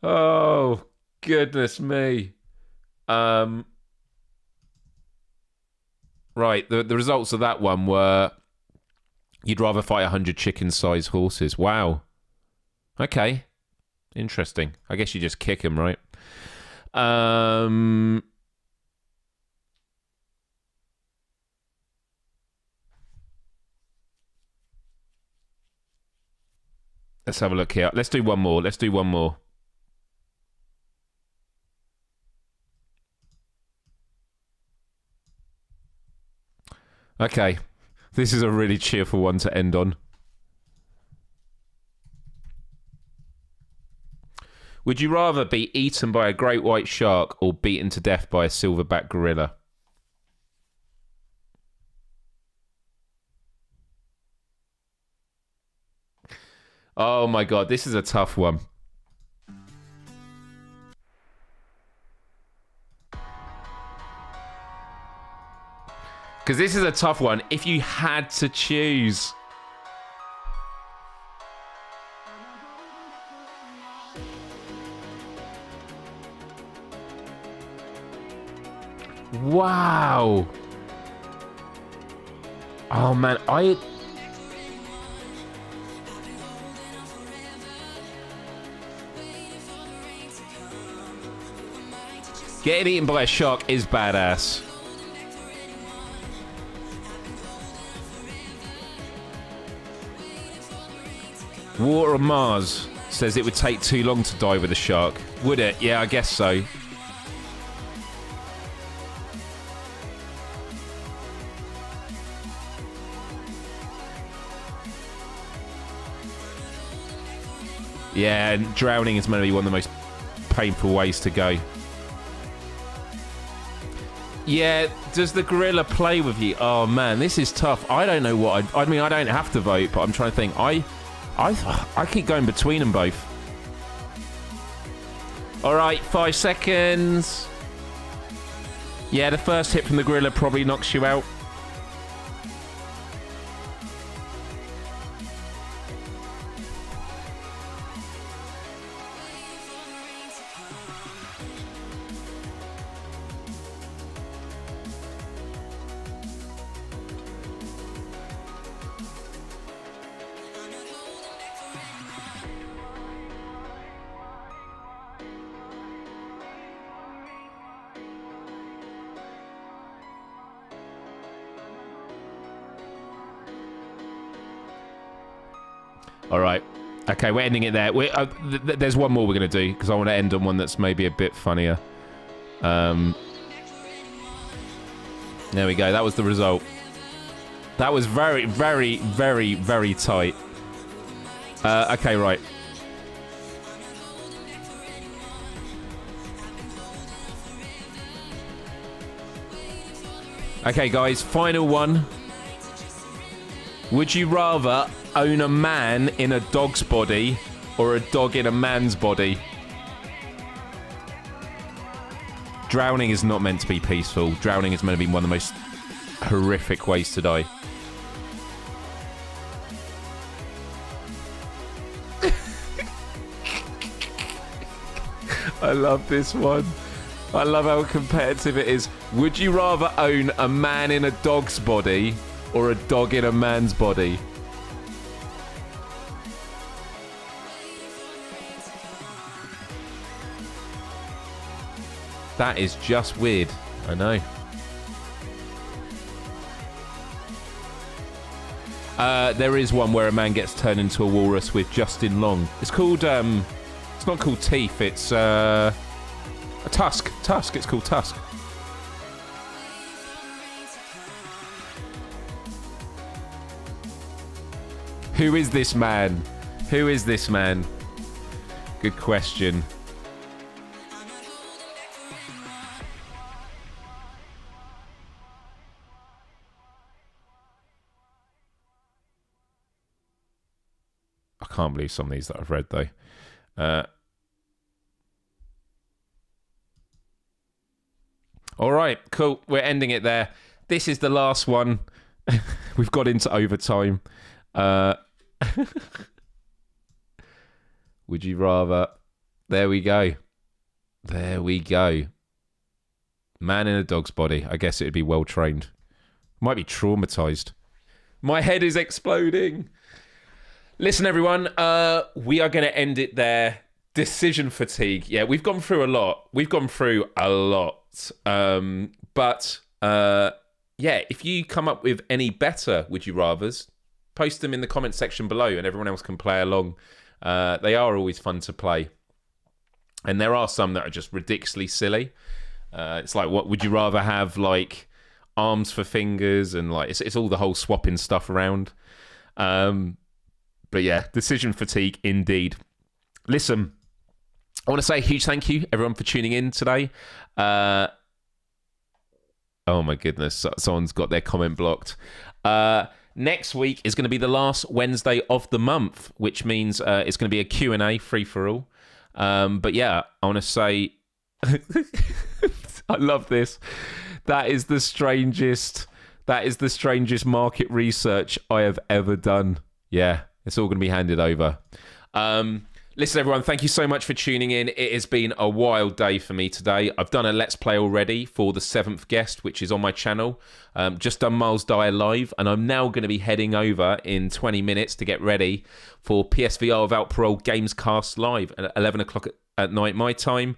Oh goodness me. Right, the results of that one were you'd rather fight 100 chicken-sized horses. Wow. Okay. Interesting. I guess you just kick them, right? Let's have a look here. Let's do one more. Let's do one more. Okay. This is a really cheerful one to end on. Would you rather be eaten by a great white shark or beaten to death by a silverback gorilla? Oh my god, this is a tough one. Because this is a tough one. If you had to choose. Wow. Oh man, getting eaten by a shark is badass. Water on Mars says it would take too long to die with a shark. Would it? Yeah, I guess so. Yeah, and drowning is maybe one of the most painful ways to go. Yeah, does the gorilla play with you? Oh man, this is tough. I don't know what I mean, I don't have to vote, but I'm trying to think. I keep going between them both. All right, 5 seconds. Yeah, the first hit from the gorilla probably knocks you out. All right. Okay, we're ending it there. There's one more we're going to do, because I want to end on one that's maybe a bit funnier. There we go. That was the result. That was very, very, very, very tight. Okay, right. Okay, guys, final one. Would you rather own a man in a dog's body or a dog in a man's body? Drowning is not meant to be peaceful. Drowning is meant to be one of the most horrific ways to die. I love this one. I love how competitive it is. Would you rather own a man in a dog's body or a dog in a man's body? That is just weird. I know. There is one where a man gets turned into a walrus with Justin Long. It's called, it's not called Teeth, it's, a Tusk. Tusk, it's called Tusk. Who is this man? Who is this man? Good question. I can't believe some of these that I've read, though. All right, cool. We're ending it there. This is the last one. We've got into overtime. Would you rather? There we go. There we go. Man in a dog's body. I guess it would be well trained. Might be traumatized. My head is exploding. Listen, everyone. We are going to end it there. Decision fatigue. Yeah, we've gone through a lot. But yeah, if you come up with any better would you rathers, post them in the comment section below and everyone else can play along. They are always fun to play. And there are some that are just ridiculously silly. It's like, what would you rather have, like, arms for fingers, and like it's all the whole swapping stuff around. But yeah, decision fatigue indeed. Listen, I want to say a huge thank you, everyone, for tuning in today. Oh my goodness, someone's got their comment blocked. Next week is going to be the last Wednesday of the month, which means it's going to be a Q&A free-for-all. But yeah, I want to say... I love this. That is the strangest market research I have ever done. Yeah, it's all going to be handed over. Listen, everyone, thank you so much for tuning in. It has been a wild day for me today. I've done a Let's Play already for the 7th guest, which is on my channel. Just done Myles Dyer live, and I'm now going to be heading over in 20 minutes to get ready for PSVR Without Parole Gamescast live at 11 o'clock at night my time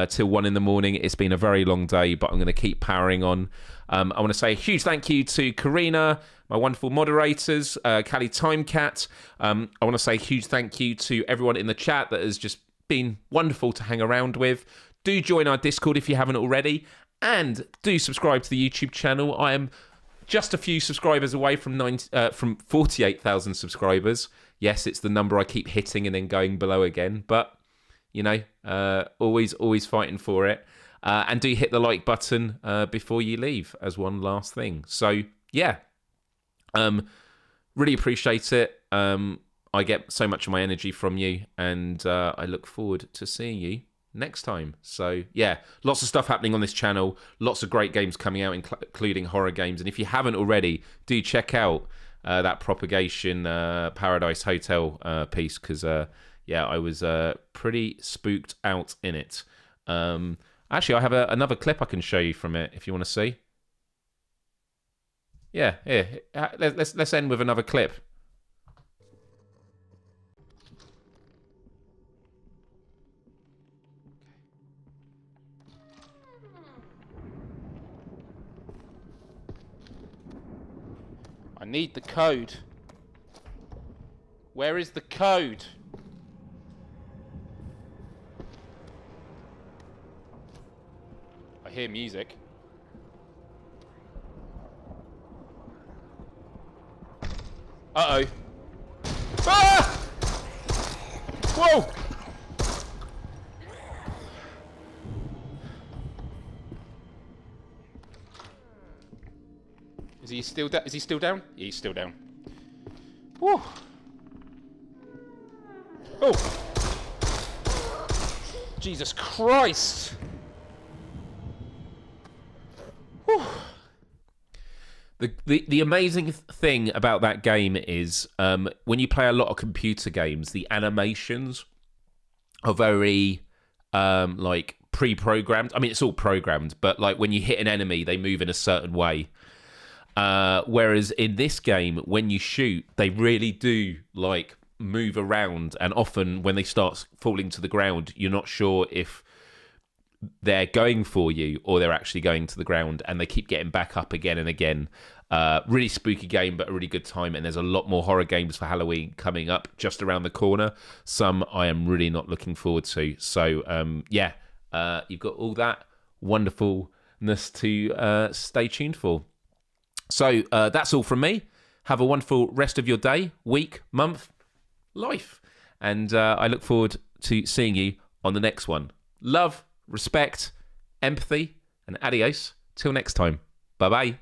till 1 in the morning. It's been a very long day, but I'm going to keep powering on. I want to say a huge thank you to Karina, my wonderful moderators, Callie Timecat. I want to say a huge thank you to everyone in the chat that has just been wonderful to hang around with. Do join our Discord if you haven't already, and do subscribe to the YouTube channel. I am just a few subscribers away from 48,000 subscribers. Yes, it's the number I keep hitting and then going below again, but you know, always fighting for it. And do hit the like button before you leave as one last thing. So yeah, really appreciate it. I get so much of my energy from you, and I look forward to seeing you next time. So yeah, lots of stuff happening on this channel, lots of great games coming out, including horror games. And if you haven't already, do check out that Propagation Paradise Hotel piece, because yeah, I was pretty spooked out in it. Actually, I have another clip I can show you from it if you want to see. Yeah, here. Let's end with another clip. I need the code. Where is the code? I hear music. Uh-oh. Ah! Whoa! Is he still down? Is he still down? Yeah, he's still down. Woo. Oh. Jesus Christ. Whew. The amazing thing about that game is when you play a lot of computer games, the animations are very like pre-programmed. I mean, it's all programmed, but like when you hit an enemy, they move in a certain way. Whereas in this game, when you shoot, they really do like move around, and often when they start falling to the ground, you're not sure if they're going for you or they're actually going to the ground, and they keep getting back up again and again. Really spooky game, but a really good time, and there's a lot more horror games for Halloween coming up just around the corner. Some I am really not looking forward to. So yeah, you've got all that wonderfulness to stay tuned for. So that's all from me. Have a wonderful rest of your day, week, month, life, and I look forward to seeing you on the next one. Love, respect, empathy, and adios. Till next time. Bye-bye.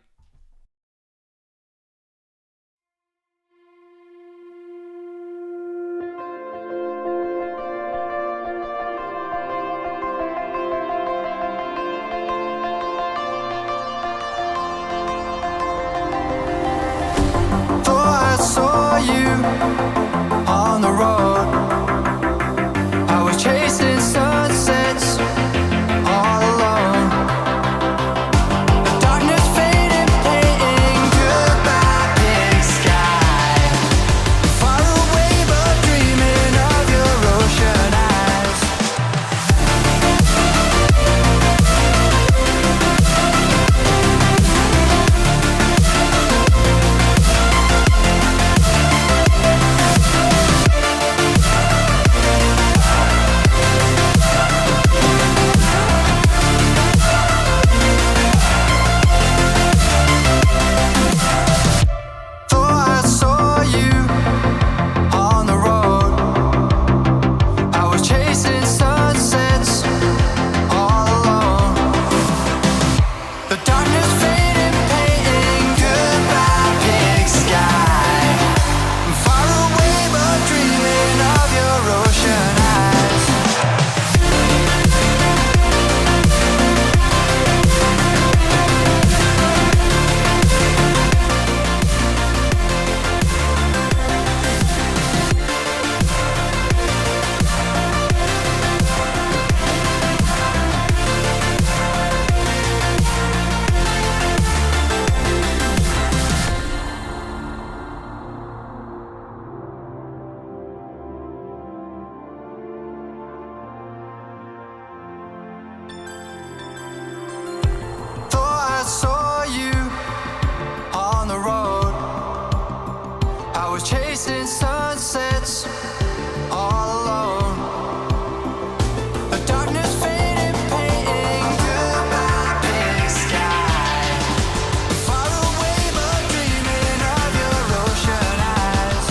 I saw you on the road. I was chasing sunsets all alone. The darkness faded, painting goodbye big sky. Far away but dreaming of your ocean eyes. I saw you on the road. I was chasing sunsets all alone. The darkness faded, painting goodbye big sky. Far away but dreaming of your ocean eyes. I saw you on the road. I was chasing sunsets all alone. The darkness faded, painting goodbye big sky. Far away but dreaming of your ocean eyes.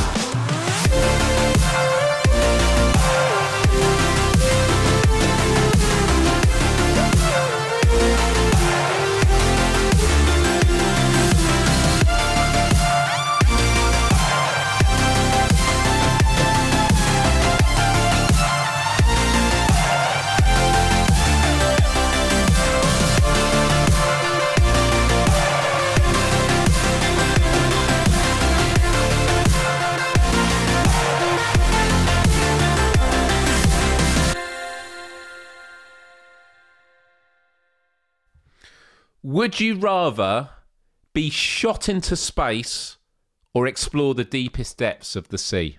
Would you rather be shot into space or explore the deepest depths of the sea?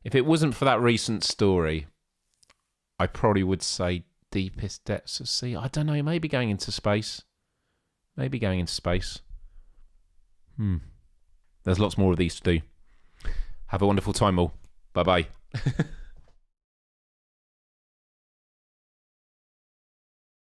If it wasn't for that recent story, I probably would say deepest depths of sea. I don't know, maybe going into space. Maybe going into space. There's lots more of these to do. Have a wonderful time all. Bye-bye.